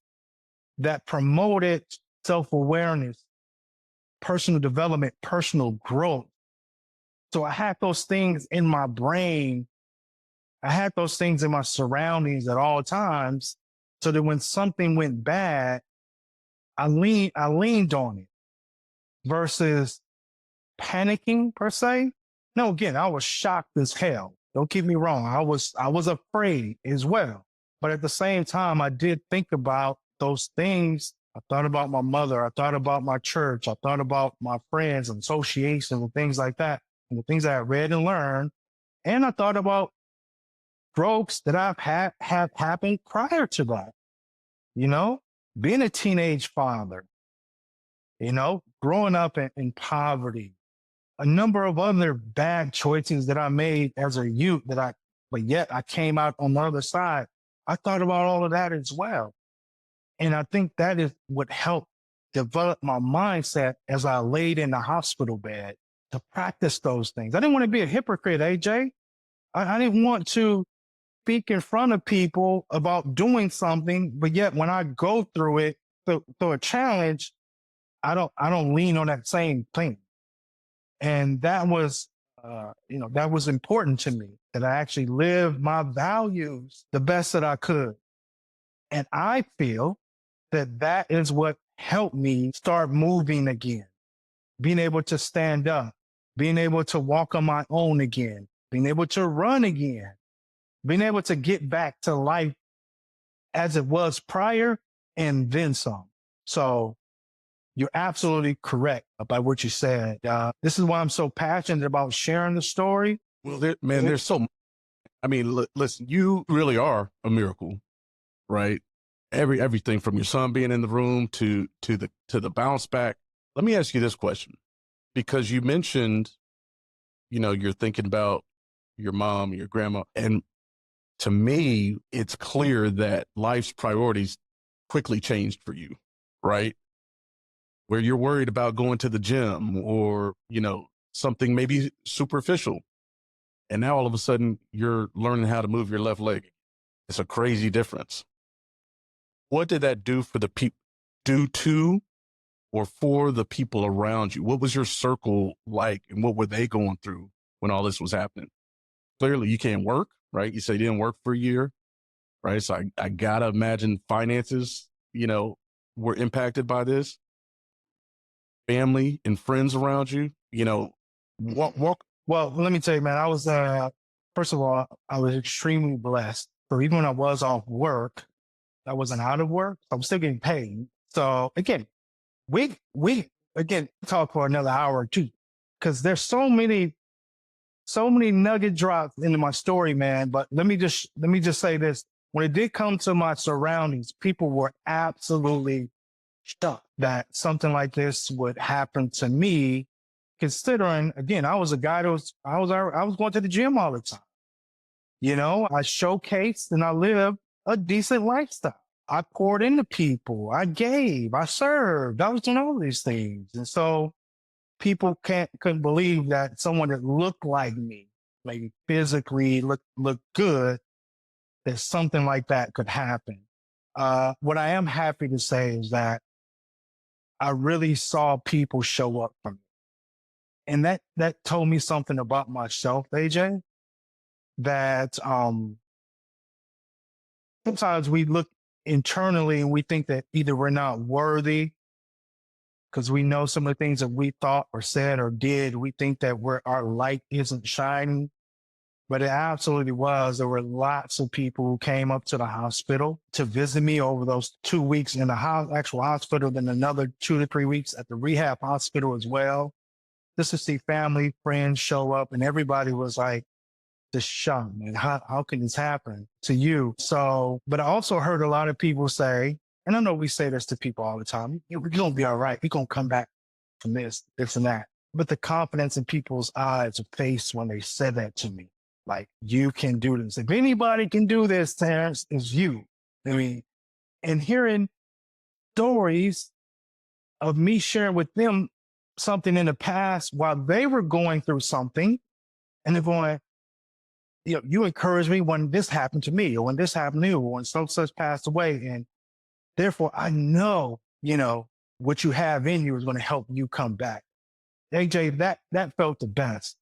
[SPEAKER 1] that promoted self-awareness, personal development, personal growth. So I had those things in my brain. I had those things in my surroundings at all times. So that when something went bad, I leaned on it versus panicking per se. No, again, I was shocked as hell. Don't get me wrong. I was afraid as well. But at the same time, I did think about those things. I thought about my mother. I thought about my church. I thought about my friends and associations and things like that, and the things that I read and learned. And I thought about growths that I've had have happened prior to that. You know, being a teenage father, growing up in poverty, a number of other bad choices that I made as a youth but yet I came out on the other side. I thought about all of that as well. And I think that is what helped develop my mindset as I laid in the hospital bed to practice those things. I didn't want to be a hypocrite, AJ. I didn't want to speak in front of people about doing something, but yet when I go through it, through a challenge, I don't lean on that same thing. And that was, that was important to me, that I actually lived my values the best that I could. And I feel that that is what helped me start moving again, being able to stand up, being able to walk on my own again, being able to run again, being able to get back to life as it was prior and then some. So you're absolutely correct about what you said. This is why I'm so passionate about sharing the story.
[SPEAKER 3] Well, there's so, I mean, listen, you really are a miracle, right? Everything from your son being in the room to the bounce back. Let me ask you this question, because you mentioned, you're thinking about your mom, your grandma, and to me, it's clear that life's priorities quickly changed for you, right? Where you're worried about going to the gym or, something maybe superficial. And now all of a sudden you're learning how to move your left leg. It's a crazy difference. What did that do for the people, do to or for the people around you? What was your circle like and what were they going through when all this was happening? Clearly you can't work, right? You say you didn't work for a year, right? So I gotta imagine finances, were impacted by this. Family and friends around you, walk.
[SPEAKER 1] Well, let me tell you, man, I was, first of all, I was extremely blessed. So even when I was off work, I wasn't out of work. I was still getting paid. So again, we again talk for another hour or two because there's so many nugget drops into my story, man. But let me just say this: when it did come to my surroundings, people were absolutely shocked that something like this would happen to me. Considering, again, I was a guy that I was going to the gym all the time. I showcased and I lived a decent lifestyle. I poured into people. I gave. I served. I was doing all these things, and so people couldn't believe that someone that looked like me, maybe physically looked good, that something like that could happen. What I am happy to say is that I really saw people show up for me. And that told me something about myself, AJ, that sometimes we look internally and we think that either we're not worthy because we know some of the things that we thought or said or did. We think that our light isn't shining, but it absolutely was. There were lots of people who came up to the hospital to visit me over those 2 weeks in the actual hospital, then another 2 to 3 weeks at the rehab hospital as well, just to see family, friends show up. And everybody was like, just shocked, man. How can this happen to you? So, but I also heard a lot of people say, and I know we say this to people all the time, you're going to be all right. You're going to come back from this and that. But the confidence in people's eyes or face when they said that to me, like, you can do this. If anybody can do this, Terrence, it's you. I mean, and hearing stories of me sharing with them something in the past while they were going through something, and they're going, you encouraged me when this happened to me, or when this happened to you, or when such passed away. And therefore, I know, what you have in you is going to help you come back. AJ, that felt the best.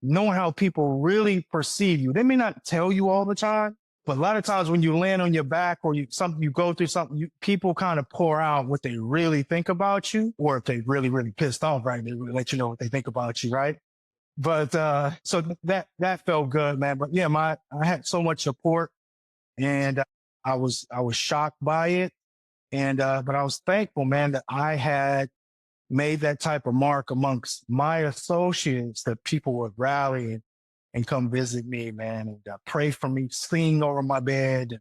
[SPEAKER 1] Knowing how people really perceive you. They may not tell you all the time, but a lot of times when you land on your back or you go through something, people kind of pour out what they really think about you, or if they really, really pissed off, right? They really let you know what they think about you, right? But so that felt good, man. But yeah, I had so much support, and I was shocked by it, and but I was thankful, man, that I had made that type of mark amongst my associates, that people would rally and come visit me, man, and pray for me, sing over my bed,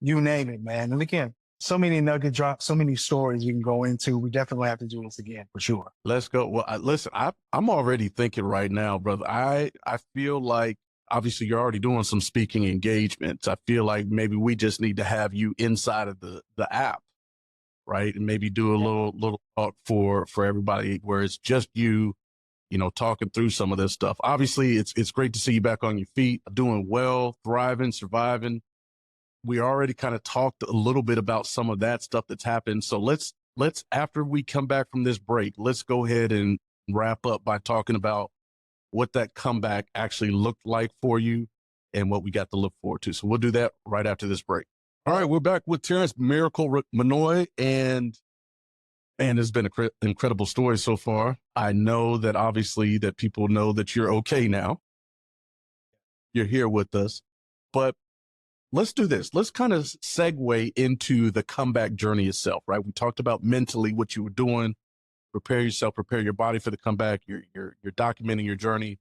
[SPEAKER 1] you name it, man. And again, so many nugget drops, so many stories we can go into. We definitely have to do this again for sure.
[SPEAKER 3] Let's go. Well, listen, I'm already thinking right now, brother. I feel like obviously you're already doing some speaking engagements. I feel like maybe we just need to have you inside of the app, right? And maybe do a little talk for everybody where it's just you, talking through some of this stuff. Obviously, it's great to see you back on your feet, doing well, thriving, surviving. We already kind of talked a little bit about some of that stuff that's happened. So let's after we come back from this break, let's go ahead and wrap up by talking about what that comeback actually looked like for you and what we got to look forward to. So we'll do that right after this break. All right, we're back with Terrance Miracle Minnoy, and it's been an incredible story so far. I know that obviously that people know that you're okay now. You're here with us, but let's do this. Let's kind of segue into the comeback journey itself, right? We talked about mentally what you were doing, prepare yourself, prepare your body for the comeback. You're documenting your journey.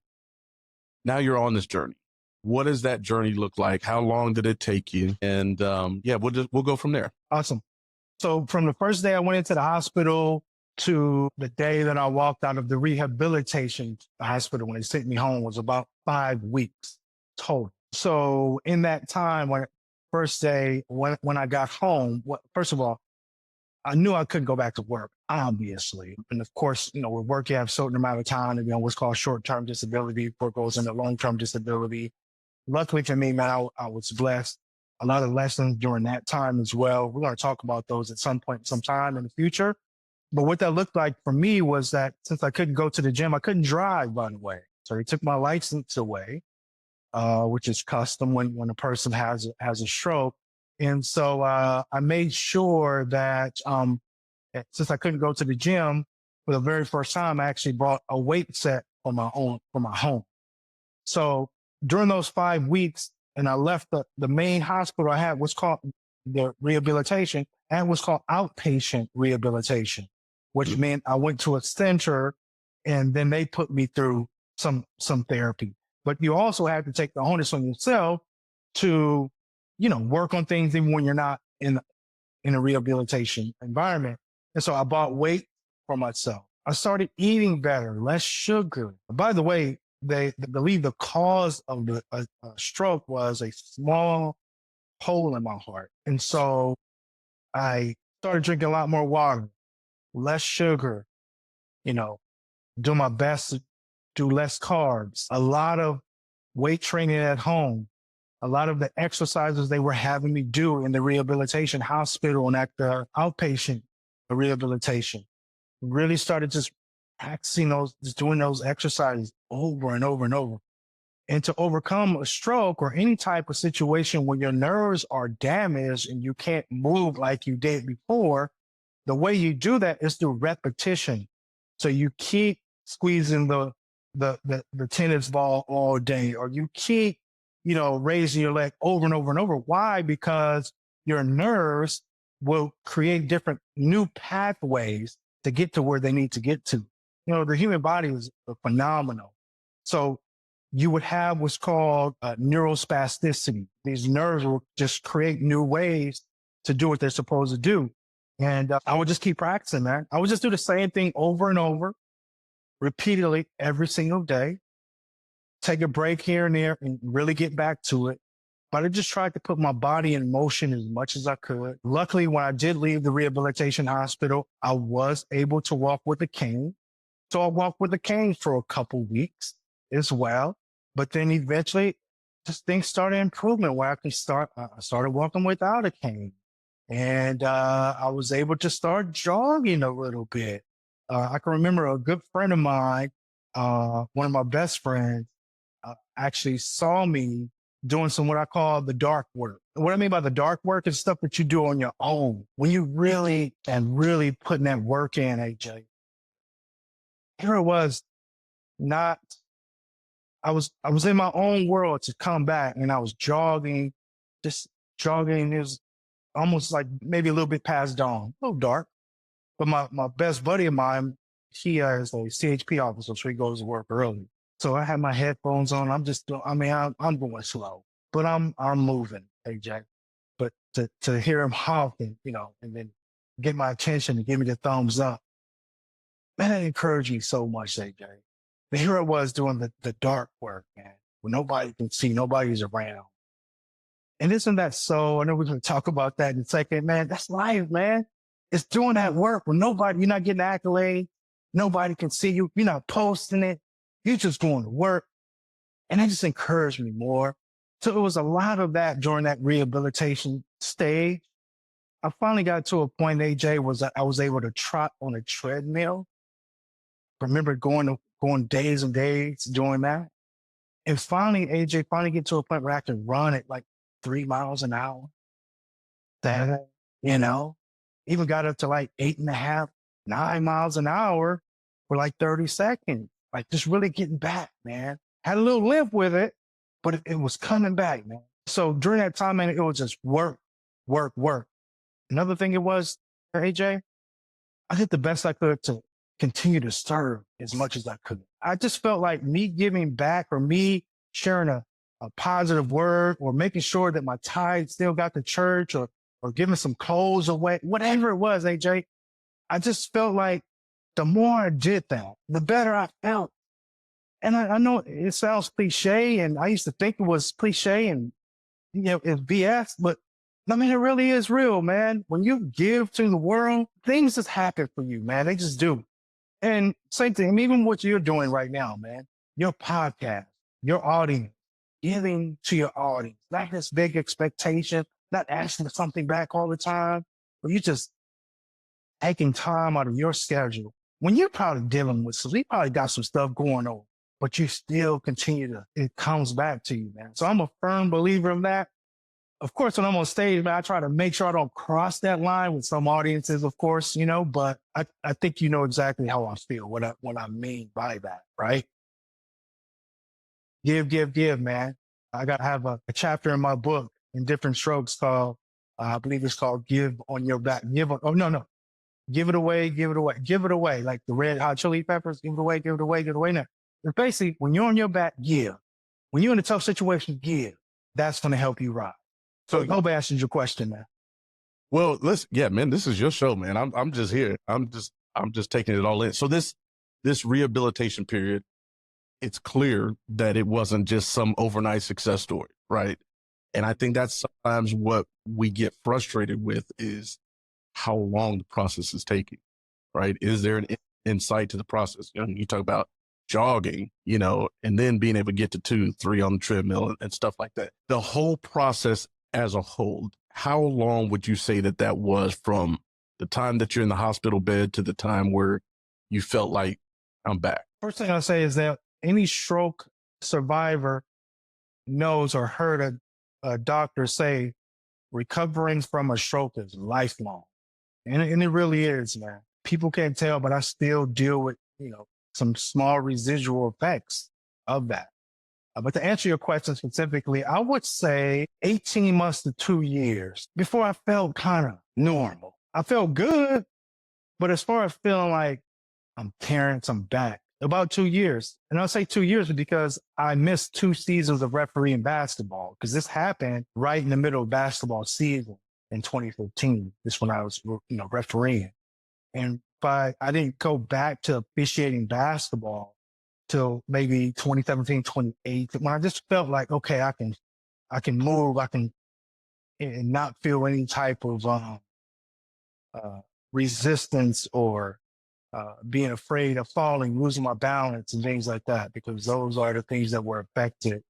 [SPEAKER 3] Now you're on this journey. What does that journey look like? How long did it take you? And we'll go from there.
[SPEAKER 1] Awesome. So from the first day I went into the hospital to the day that I walked out of the rehabilitation hospital when they sent me home was about 5 weeks total. So in that time, first day when I got home, first of all, I knew I couldn't go back to work, obviously. And of course, with work, you have a certain amount of time to be on what's called short-term disability before it goes into long-term disability. Luckily for me, man, I was blessed. A lot of lessons during that time as well. We're going to talk about those at some point, sometime in the future. But what that looked like for me was that since I couldn't go to the gym, I couldn't drive right away. So they took my license away, which is custom when a person has a stroke. And so I made sure that since I couldn't go to the gym for the very first time, I actually bought a weight set for my home. So during those 5 weeks, and I left the main hospital I had, was called the rehabilitation, and was called outpatient rehabilitation, which meant I went to a center and then they put me through some therapy. But you also have to take the onus on yourself to, work on things even when you're not in a rehabilitation environment. And so I bought weight for myself. I started eating better, less sugar. By the way, they believe the cause of the stroke was a small hole in my heart. And so I started drinking a lot more water, less sugar, do my best to do less carbs, a lot of weight training at home, a lot of the exercises they were having me do in the rehabilitation hospital and at the outpatient rehabilitation. Really started just practicing just doing those exercises over and over and over. And to overcome a stroke or any type of situation where your nerves are damaged and you can't move like you did before, the way you do that is through repetition. So you keep squeezing the tennis ball all day, or you keep, raising your leg over and over and over. Why? Because your nerves will create different new pathways to get to where they need to get to. The human body is phenomenal. So you would have what's called neurospasticity. These nerves will just create new ways to do what they're supposed to do. And I would just keep practicing, man. I would just do the same thing over and over, repeatedly every single day. Take a break here and there and really get back to it. But I just tried to put my body in motion as much as I could. Luckily, when I did leave the rehabilitation hospital, I was able to walk with a cane. So I walked with a cane for a couple weeks as well. But then eventually, just things started improving where I started walking without a cane. And I was able to start jogging a little bit. I can remember a good friend of mine, one of my best friends, actually saw me doing some what I call the dark work. And what I mean by the dark work is stuff that you do on your own. When you really putting that work in, AJ. Here it was, not I was in my own world to come back, and I was jogging, just jogging. It was almost like maybe a little bit past dawn, a little dark. But my best buddy of mine, he is a CHP officer, so he goes to work early. So I had my headphones on. I'm just, I mean, I'm going slow, but I'm moving, AJ. But to hear him honking, and then get my attention and give me the thumbs up, man, it encouraged me so much, AJ. But here I was doing the dark work, man, when nobody can see, nobody's around. And isn't that so? I know we're going to talk about that in a second, man. That's life, man. It's doing that work when you're not getting accolades. Nobody can see you. You're not posting it. You're just going to work. And that just encouraged me more. So it was a lot of that during that rehabilitation stage. I finally got to a point, AJ, was that I was able to trot on a treadmill. I remember going days and days doing that. And finally, AJ, get to a point where I can run at like 3 miles an hour. That, even got up to like 8.5, 9 miles an hour for like 30 seconds. Like just really getting back, man. Had a little limp with it, but it was coming back, man. So during that time, man, it was just work, work, work. Another thing it was, AJ, I did the best I could to continue to serve as much as I could. I just felt like me giving back or me sharing a positive word or making sure that my tithe still got to church or giving some clothes away, whatever it was, AJ, I just felt like the more I did that, the better I felt. And I know it sounds cliche, and I used to think it was cliche and, it's BS, but I mean, it really is real, man. When you give to the world, things just happen for you, man. They just do. And same thing, even what you're doing right now, man, your podcast, your audience, giving to your audience, not this big expectation, not asking for something back all the time, but you just taking time out of your schedule. When you're probably dealing with, so you probably got some stuff going on, but you still it comes back to you, man. So I'm a firm believer in that. Of course, when I'm on stage, man, I try to make sure I don't cross that line with some audiences, of course, but I think you know exactly how I feel, what I mean by that, right? Give, man. I have a chapter in my book, Indifferent Strokes, called, I believe it's called Give on Your Back. No. Give it away, give it away, give it away. Like the Red Hot Chili Peppers, give it away, give it away, give it away. Now, it's basically, when you're on your back, give. When you're in a tough situation, give. That's going to help you rise. So I hope I answered your question, man.
[SPEAKER 3] Well, listen, yeah, man, this is your show, man. I'm just here. I'm just taking it all in. So this rehabilitation period, it's clear that it wasn't just some overnight success story, right? And I think that's sometimes what we get frustrated with is how long the process is taking, right? Is there an insight to the process? You talk about jogging, and then being able to get to 2, 3 on the treadmill and stuff like that. The whole process as a whole, how long would you say that was from the time that you're in the hospital bed to the time where you felt like I'm back?
[SPEAKER 1] First thing I'll say is that any stroke survivor knows or heard a doctor say recovering from a stroke is lifelong. And it really is, man. People can't tell, but I still deal with, some small residual effects of that. But to answer your question specifically, I would say 18 months to 2 years before I felt kind of normal. I felt good, but as far as feeling like I'm Terrence, I'm back, about 2 years. And I'll say 2 years because I missed 2 seasons of refereeing basketball because this happened right in the middle of basketball season in 2015. This when I was, refereeing. And I didn't go back to officiating basketball till maybe 2017, 2018, when I just felt like, okay, I can move, and not feel any type of resistance or being afraid of falling, losing my balance and things like that, because those are the things that were affected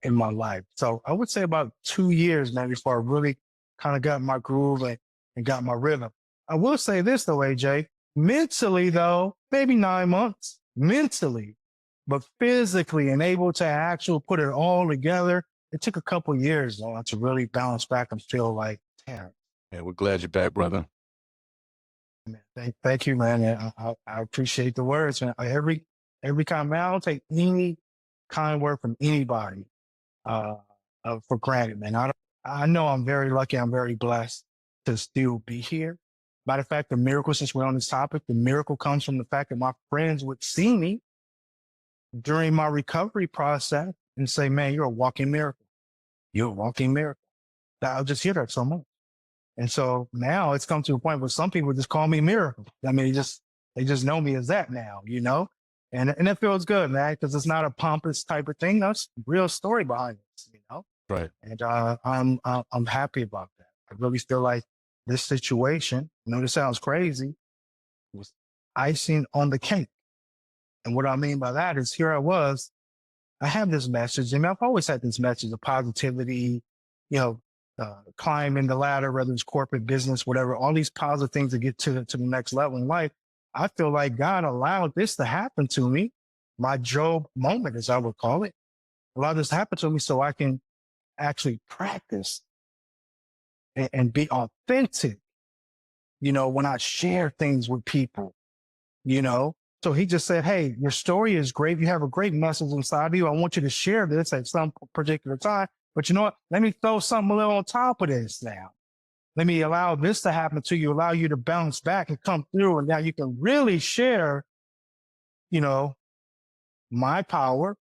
[SPEAKER 1] in my life. So I would say about 2 years, man, before I really kind of got my groove and got my rhythm. I will say this though, AJ, mentally though, maybe 9 months mentally, but physically and able to actually put it all together. It took a couple years though to really bounce back and feel like, Terrence.
[SPEAKER 3] And we're glad you're back, brother.
[SPEAKER 1] Man, thank you, man. I appreciate the words, man. Every kind, man, I don't take any kind word from anybody uh, for granted, man. I know I'm very lucky. I'm very blessed to still be here. Matter of fact, the miracle, since we're on this topic, the miracle comes from the fact that my friends would see me during my recovery process and say, man, you're a walking miracle. You're a walking miracle. I'll just hear that so much. And so now it's come to a point where some people just call me Miracle. I mean, they just know me as that now, you know? And it feels good, man, because it's not a pompous type of thing. That's a real story behind it, you know?
[SPEAKER 3] Right.
[SPEAKER 1] And I'm happy about that. I really feel like this situation, I know this sounds crazy, was icing on the cake. And what I mean by that is here I was, I have this message. I mean, I've always had this message of positivity, you know, climbing the ladder, whether it's corporate business, whatever, all these positive things to get to the next level in life. I feel like God allowed this to happen to me. My Job moment, as I would call it, allowed this to happen to me so I can actually practice and be authentic, you know, when I share things with people, you know. So he just said, hey, your story is great. You have a great message inside of you. I want you to share this at some particular time. But you know what? Let me throw something a little on top of this now. Let me allow this to happen to you, allow you to bounce back and come through. And now you can really share, you know, my power,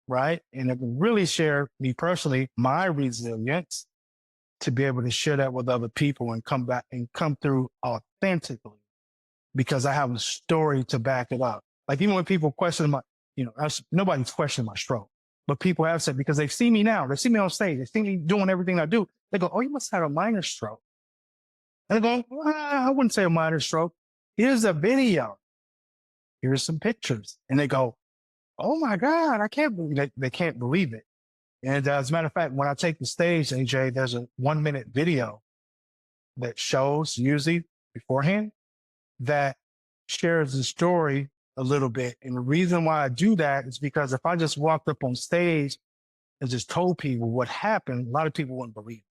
[SPEAKER 1] right? And it can really share me personally, my resilience to be able to share that with other people and come back and come through authentically because I have a story to back it up. Like even when people question my, you know, nobody's questioning my stroke. But people have said, because they see me now, they see me on stage, they see me doing everything I do. They go, oh, you must have a minor stroke. And they go, well, I wouldn't say a minor stroke. Here's a video. Here's some pictures. And they go, oh my God, I can't believe it. They can't believe it. And as a matter of fact, when I take the stage, AJ, there's a 1-minute video that shows usually beforehand that shares the story a little bit. And the reason why I do that is because if I just walked up on stage and just told people what happened, a lot of people wouldn't believe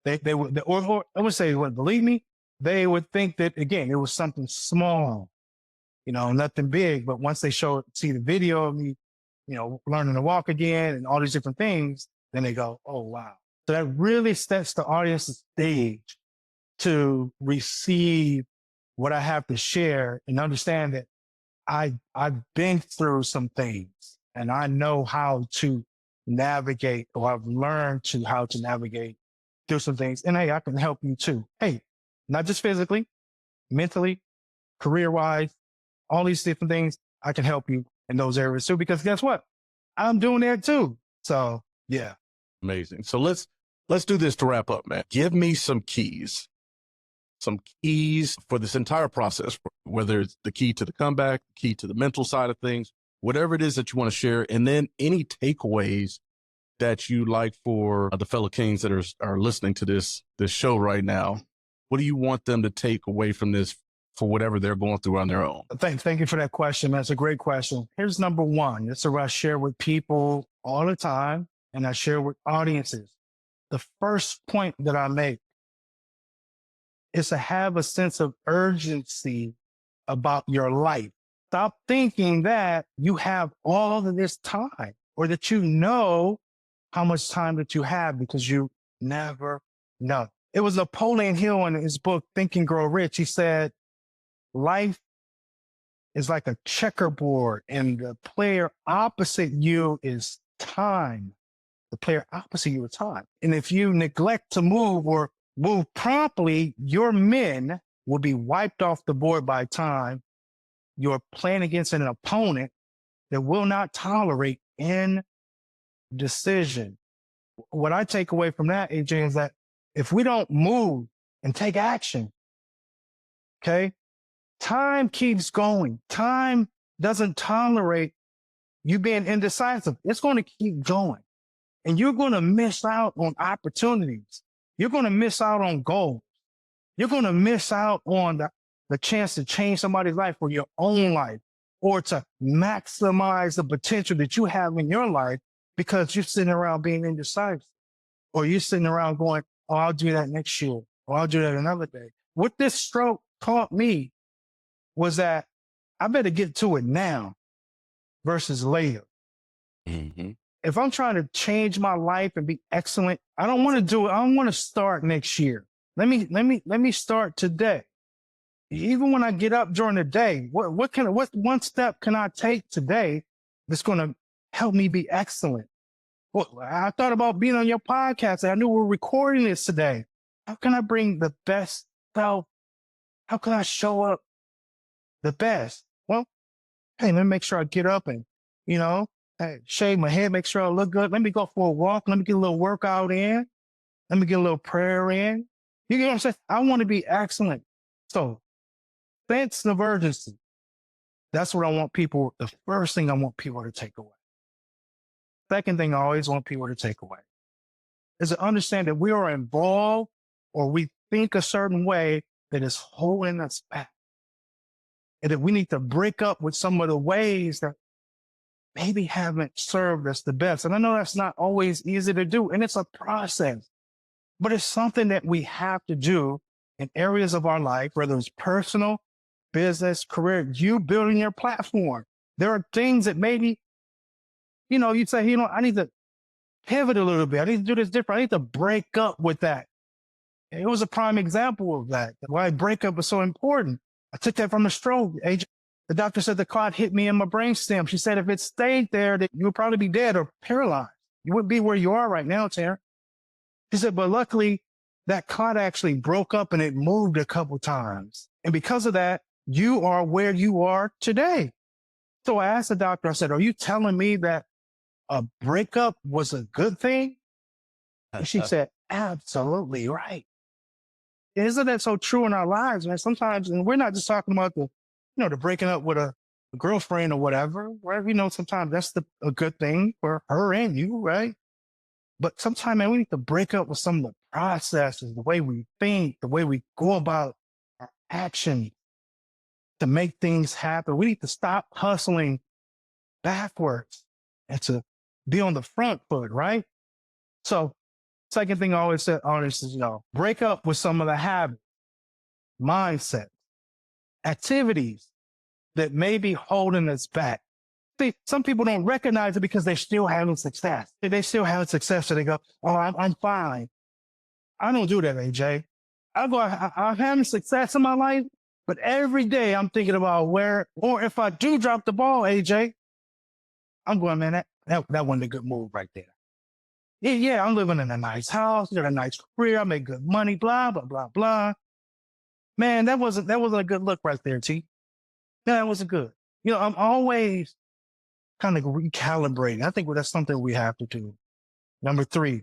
[SPEAKER 1] it. They would, or I would say they wouldn't believe me. They would think that, again, it was something small, you know, nothing big. But once they see the video of me, you know, learning to walk again and all these different things, then they go, oh, wow. So that really sets the audience's stage to receive what I have to share and understand that I've been through some things and I know how to navigate, or I've learned how to navigate through some things. And hey, I can help you too. Hey, not just physically, mentally, career-wise, all these different things. I can help you in those areas too, because guess what? I'm doing that too. So yeah.
[SPEAKER 3] Amazing. So let's do this to wrap up, man. Give me some keys for this entire process, whether it's the key to the comeback, key to the mental side of things, whatever it is that you want to share. And then any takeaways that you like for the fellow Kings that are listening to this show right now. What do you want them to take away from this for whatever they're going through on their own?
[SPEAKER 1] Thank you for that question, man. That's a great question. Here's number one. It's what I share with people all the time, and I share with audiences. The first point that I make is to have a sense of urgency about your life. Stop thinking that you have all of this time, or that you know how much time that you have, because you never know. It was Napoleon Hill in his book, Think and Grow Rich. He said, life is like a checkerboard and the player opposite you is time. The player opposite you is time. And if you neglect to move or move promptly, your men will be wiped off the board by time. You're playing against an opponent that will not tolerate indecision. What I take away from that, AJ, is that if we don't move and take action, okay, time keeps going. Time doesn't tolerate you being indecisive. It's going to keep going. And you're going to miss out on opportunities. You're going to miss out on goals. You're going to miss out on the chance to change somebody's life or your own life, or to maximize the potential that you have in your life because you're sitting around being indecisive, or you're sitting around going, oh, I'll do that next year, or I'll do that another day. What this stroke taught me was that I better get to it now versus later.
[SPEAKER 3] Mm-hmm.
[SPEAKER 1] If I'm trying to change my life and be excellent, I don't want to do it. I don't want to start next year. Let me start today. Even when I get up during the day, what one step can I take today that's going to help me be excellent? Well, I thought about being on your podcast, and I knew we're recording this today. How can I bring the best self? How can I show up the best? Well, hey, let me make sure I get up and, hey, shave my head, make sure I look good. Let me go for a walk. Let me get a little workout in. Let me get a little prayer in. You get what I'm saying? I want to be excellent. So, sense of urgency. That's what I want people, the first thing I want people to take away. Second thing I always want people to take away is to understand that we are involved, or we think a certain way that is holding us back. And that we need to break up with some of the ways that maybe haven't served us the best. And I know that's not always easy to do, and it's a process, but it's something that we have to do in areas of our life, whether it's personal, business, career, you building your platform. There are things that maybe, you say, I need to pivot a little bit. I need to do this different. I need to break up with that. It was a prime example of that, why breakup was so important. I took that from a stroke. The doctor said the clot hit me in my brainstem. She said if it stayed there, that you would probably be dead or paralyzed. You wouldn't be where you are right now, Terrence. She said, but luckily, that clot actually broke up and it moved a couple times. And because of that, you are where you are today. So I asked the doctor, I said, are you telling me that a breakup was a good thing? And she said, absolutely right. Isn't that so true in our lives, man? Sometimes, and we're not just talking about the breaking up with a girlfriend or whatever, right? Sometimes that's a good thing for her and you, right? But sometimes, man, we need to break up with some of the processes, the way we think, the way we go about our actions to make things happen. We need to stop hustling backwards and to be on the front foot, right? So, second thing I always say, artists, is, break up with some of the habits, mindset, activities that may be holding us back. See, some people don't recognize it because they're still having success. They still having success, so they go, oh, I'm fine. I don't do that, AJ. I'm having success in my life, but every day I'm thinking about or if I do drop the ball, AJ, I'm going, man, that wasn't a good move right there. Yeah, I'm living in a nice house, got a nice career, I make good money, blah, blah, blah, blah. Man, that wasn't a good look right there, T. No, that wasn't good. I'm always kind of recalibrating. I think that's something we have to do. Number 3,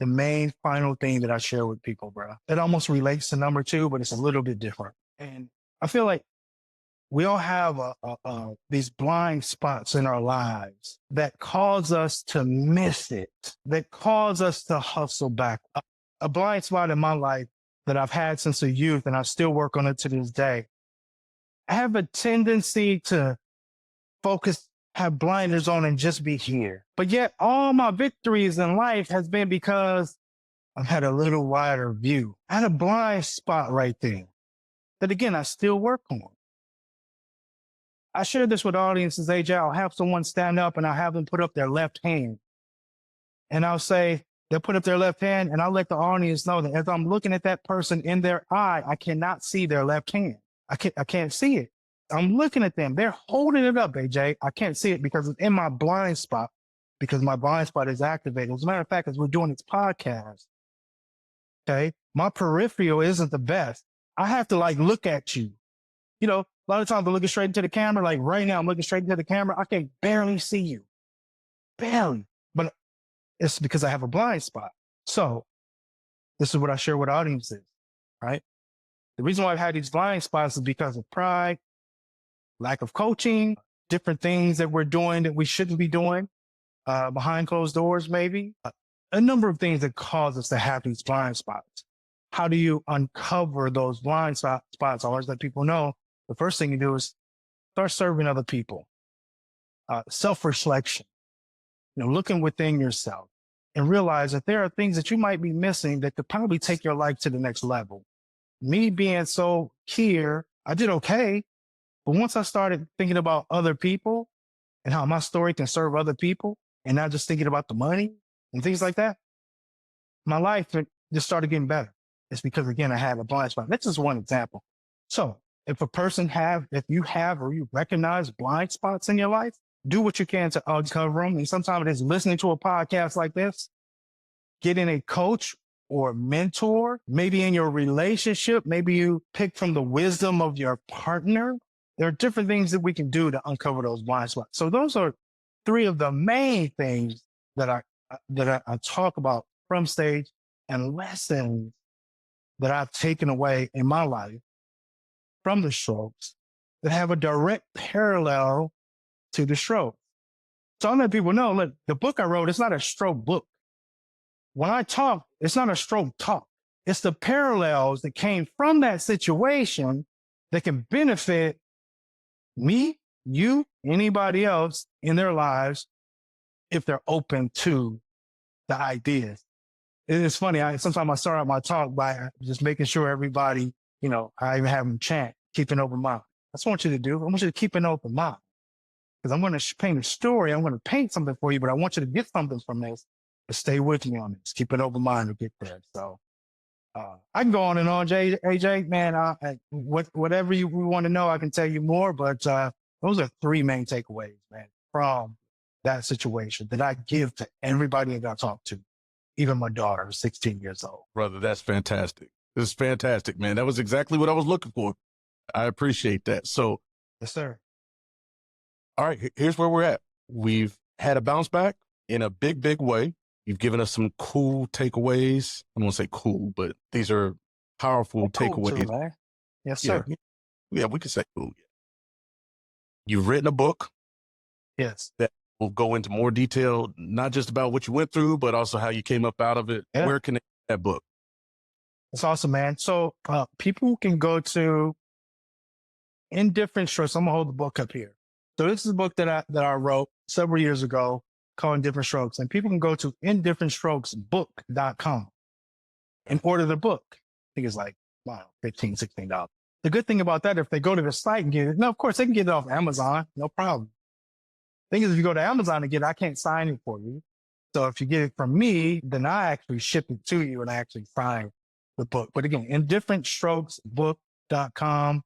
[SPEAKER 1] the main final thing that I share with people, bro. It almost relates to number 2, but it's a little bit different. And I feel like we all have these blind spots in our lives that cause us to miss it, that cause us to hustle back. A blind spot in my life that I've had since a youth, and I still work on it to this day. I have a tendency to have blinders on and just be here. But yet all my victories in life has been because I've had a little wider view. I had a blind spot right there that, again, I still work on. I share this with audiences, AJ. I'll have someone stand up and I'll have them put up their left hand. And I'll say, they'll put up their left hand, and I'll let the audience know that as I'm looking at that person in their eye, I cannot see their left hand. I can't see it. I'm looking at them. They're holding it up, AJ. I can't see it because it's in my blind spot, because my blind spot is activated. As a matter of fact, as we're doing this podcast, okay, my peripheral isn't the best. I have to look at you. A lot of times I'm looking straight into the camera. Like right now, I'm looking straight into the camera. I can barely see you. Barely. But it's because I have a blind spot. So this is what I share with audiences, right? The reason why I've had these blind spots is because of pride, lack of coaching, different things that we're doing that we shouldn't be doing, behind closed doors, maybe. a number of things that cause us to have these blind spots. How do you uncover those blind spots? I always let people know the first thing you do is start serving other people. Self-reflection, looking within yourself and realize that there are things that you might be missing that could probably take your life to the next level. Me being so here, I did okay. But once I started thinking about other people and how my story can serve other people and not just thinking about the money and things like that, my life just started getting better. It's because, again, I had a blind spot. That's just one example. So if if you have or you recognize blind spots in your life, do what you can to uncover them. And sometimes it is listening to a podcast like this, getting a coach or mentor, maybe in your relationship, maybe you pick from the wisdom of your partner. There are different things that we can do to uncover those blind spots. So those are three of the main things that I talk about from stage and lessons that I've taken away in my life from the strokes that have a direct parallel to the stroke. So I let people know, look, the book I wrote, it's not a stroke book. When I talk, it's not a stroke talk. It's the parallels that came from that situation that can benefit me, you, anybody else in their lives if they're open to the ideas. It's funny. Sometimes I start out my talk by just making sure everybody, I even have them chant, keep an open mind. That's what I want you to do. I want you to keep an open mind because I'm going to paint a story. I'm going to paint something for you, but I want you to get something from this. But stay with me on this. Keep an open mind to get there. So I can go on and on, AJ. Man, whatever we want to know, I can tell you more. But those are three main takeaways, man, from that situation that I give to everybody that I talk to. Even my daughter, 16 years old.
[SPEAKER 3] Brother, that's fantastic. This is fantastic, man. That was exactly what I was looking for. I appreciate that. So,
[SPEAKER 1] yes, sir.
[SPEAKER 3] All right, here's where we're at. We've had a bounce back in a big, big way. You've given us some cool takeaways. I don't want to say cool, but these are powerful takeaways.
[SPEAKER 1] Cool too, man. Yes, sir.
[SPEAKER 3] Yeah, we could say cool. You've written a book.
[SPEAKER 1] Yes.
[SPEAKER 3] That will go into more detail, not just about what you went through, but also how you came up out of it. Yeah. Where can they get that book?
[SPEAKER 1] It's awesome, man. So people can go to Indifferent Strokes. I'm gonna hold the book up here. So this is a book that I wrote several years ago called Indifferent Strokes. And people can go to indifferentstrokesbook.com and order the book. I think it's like, wow, $15, $16. The good thing about that, if they go to the site and get it, no, of course, they can get it off Amazon, no problem. Thing is, if you go to Amazon to get it, I can't sign it for you. So if you get it from me, then I actually ship it to you and I actually sign the book. But again, indifferentstrokesbook.com.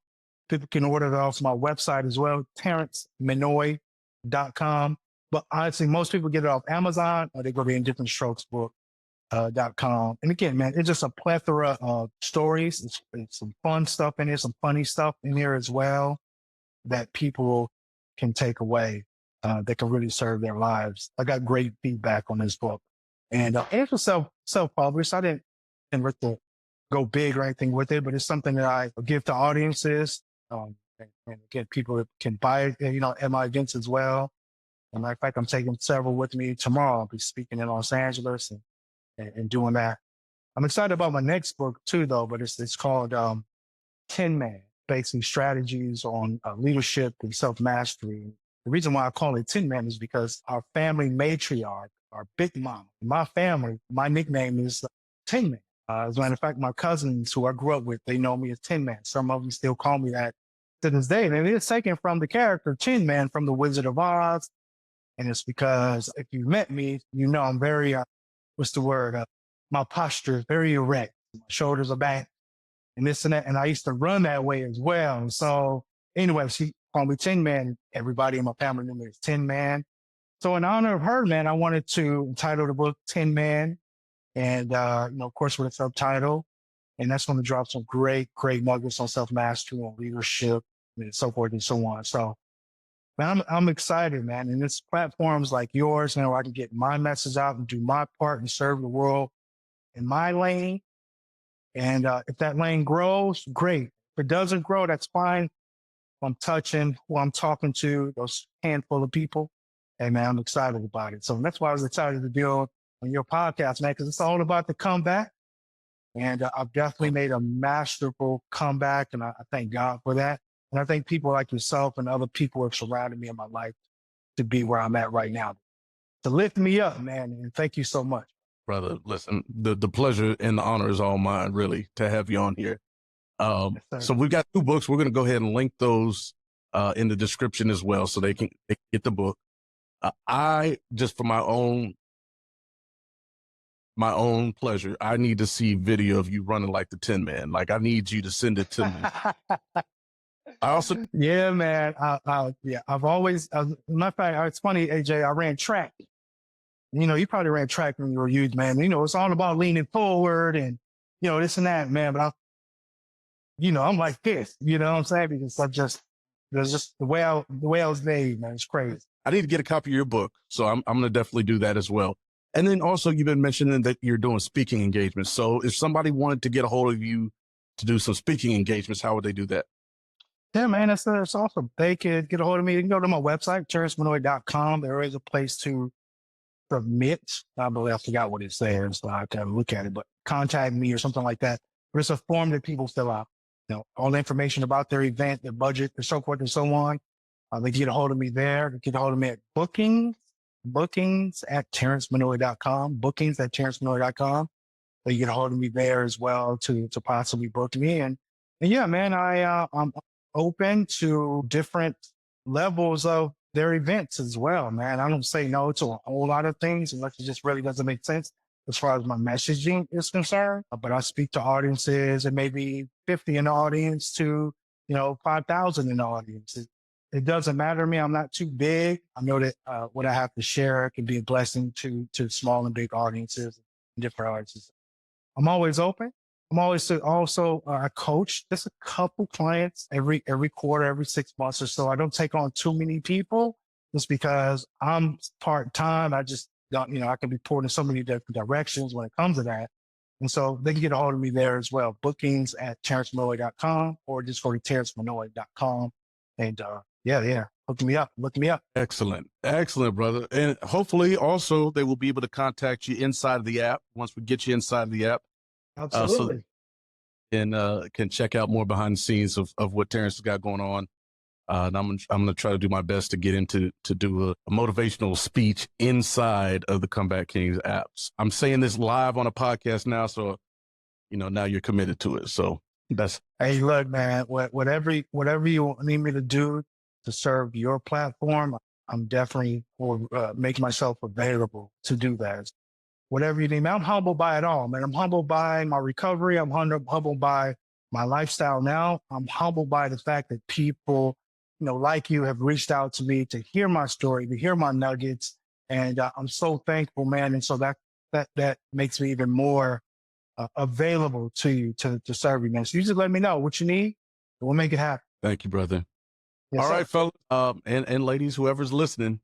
[SPEAKER 1] People can order it off my website as well, terranceminnoy.com. But honestly, most people get it off Amazon or they go to indifferentstrokesbook.com. And again, man, it's just a plethora of stories. It's some fun stuff in here, some funny stuff in here as well that people can take away that can really serve their lives. I got great feedback on this book. And it was self-published. I didn't go big or anything with it, but it's something that I give to audiences. And again, people can buy it, at my events as well. And matter of fact, I'm taking several with me tomorrow. I'll be speaking in Los Angeles and doing that. I'm excited about my next book too, though, but it's called Tin Man, basically strategies on leadership and self-mastery. The reason why I call it Tin Man is because our family matriarch, our big mom, my family, my nickname is Tin Man. As a matter of fact, my cousins who I grew up with, they know me as Tin Man. Some of them still call me that to this day. And it is taken from the character Tin Man from The Wizard of Oz. And it's because if you met me, I'm very, my posture is very erect. My shoulders are back and this and that. And I used to run that way as well. And so anyway, she called me Tin Man. Everybody in my family knew me as Tin Man. So in honor of her, man, I wanted to entitle the book Tin Man. And, of course, with a subtitle. And that's going to drop some great, great nuggets on self-mastery, on leadership, and so forth and so on. So, man, I'm excited, man. And it's platforms like yours, where I can get my message out and do my part and serve the world in my lane. And if that lane grows, great. If it doesn't grow, that's fine. If I'm touching who I'm talking to, those handful of people, hey, man, I'm excited about it. So that's why I was excited to build on your podcast, man, because it's all about the comeback. And I've definitely made a masterful comeback, and I thank God for that. And I think people like yourself and other people have surrounded me in my life to be where I'm at right now, to lift me up, man. And thank you so much.
[SPEAKER 3] Brother, listen, the pleasure and the honor is all mine, really, to have you on here.
[SPEAKER 1] Yes,
[SPEAKER 3] So we've got 2 books. We're going to go ahead and link those in the description as well, so they can get the book. I just for my own pleasure, I need to see video of you running like the Tin Man. Like, I need you to send it to me. I also,
[SPEAKER 1] yeah, man. I've always, matter of fact, it's funny, AJ, I ran track. You know, you probably ran track when you were youth, man. You know, it's all about leaning forward and, you know, this and that, man. But I'm like this, you know what I'm saying? Because there's just the way I was made, man. It's crazy.
[SPEAKER 3] I need to get a copy of your book. So I'm going to definitely do that as well. And then also you've been mentioning that you're doing speaking engagements. So if somebody wanted to get a hold of you to do some speaking engagements, how would they do that?
[SPEAKER 1] Yeah, man, that's awesome. They could get a hold of me. They can go to my website, terranceminnoy.com. There is a place to submit. I believe I forgot what it says, so I can look at it, but contact me or something like that. There's a form that people fill out. You know, all the information about their event, their budget, and so forth and so on. They can get a hold of me there. They can get a hold of me at bookings at terranceminnoy.com, bookings at terranceminnoy.com. They get a hold of me there as well to possibly book me. And yeah, man, I'm open to different levels of their events as well, man. I don't say no to a whole lot of things unless it just really doesn't make sense as far as my messaging is concerned. But I speak to audiences and maybe 50 in the audience to, 5,000 in the audience. It doesn't matter to me. I'm not too big. I know that what I have to share can be a blessing to small and big audiences, different audiences. I'm always open. I'm always also I coach just a couple clients every quarter, every 6 months or so. I don't take on too many people just because I'm part-time. I just don't, I can be pulled in so many different directions when it comes to that. And so they can get a hold of me there as well. Bookings at terranceminnoy.com or just go to terranceminnoy.com. And hook me up.
[SPEAKER 3] Excellent, brother. And hopefully also they will be able to contact you inside of the app once we get you inside of the app.
[SPEAKER 1] Absolutely.
[SPEAKER 3] Can check out more behind the scenes of what Terrence has got going on. And I'm going to try to do my best to get into to do a motivational speech inside of the Comeback Kings apps. I'm saying this live on a podcast now, so now you're committed to it. So that's.
[SPEAKER 1] Hey, look, man. Whatever you need me to do to serve your platform, I'm definitely will make myself available to do that. Whatever you need, man. I'm humbled by it all, man. I'm humbled by my recovery. I'm humbled by my lifestyle now. I'm humbled by the fact that people, like you, have reached out to me to hear my story, to hear my nuggets, and I'm so thankful, man. And so that makes me even more available to you to serve you, man. So you just let me know what you need, and we'll make it happen.
[SPEAKER 3] Thank you, brother.
[SPEAKER 1] Yes,
[SPEAKER 3] all
[SPEAKER 1] sir.
[SPEAKER 3] right, fellas, and ladies, whoever's listening.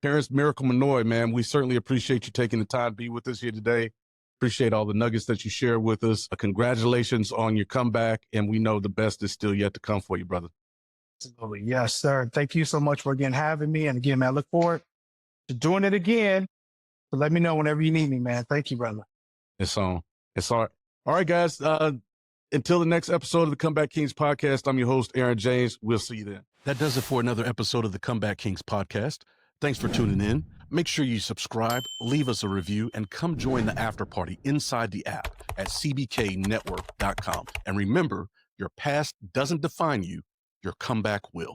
[SPEAKER 3] Terrance Miracle Minnoy, man, we certainly appreciate you taking the time to be with us here today. Appreciate all the nuggets that you share with us. Congratulations on your comeback, and we know the best is still yet to come for you, brother.
[SPEAKER 1] Absolutely. Yes, sir. Thank you so much for again having me. And again, man, I look forward to doing it again. So let me know whenever you need me, man. Thank you, brother.
[SPEAKER 3] It's on. It's all right. All right, guys. Until the next episode of the Comeback Kings podcast, I'm your host, Aaron James. We'll see you then. That does it for another episode of the Comeback Kings podcast. Thanks for tuning in. Make sure you subscribe, leave us a review, and come join the after party inside the app at cbknetwork.com. And remember, your past doesn't define you. Your comeback will.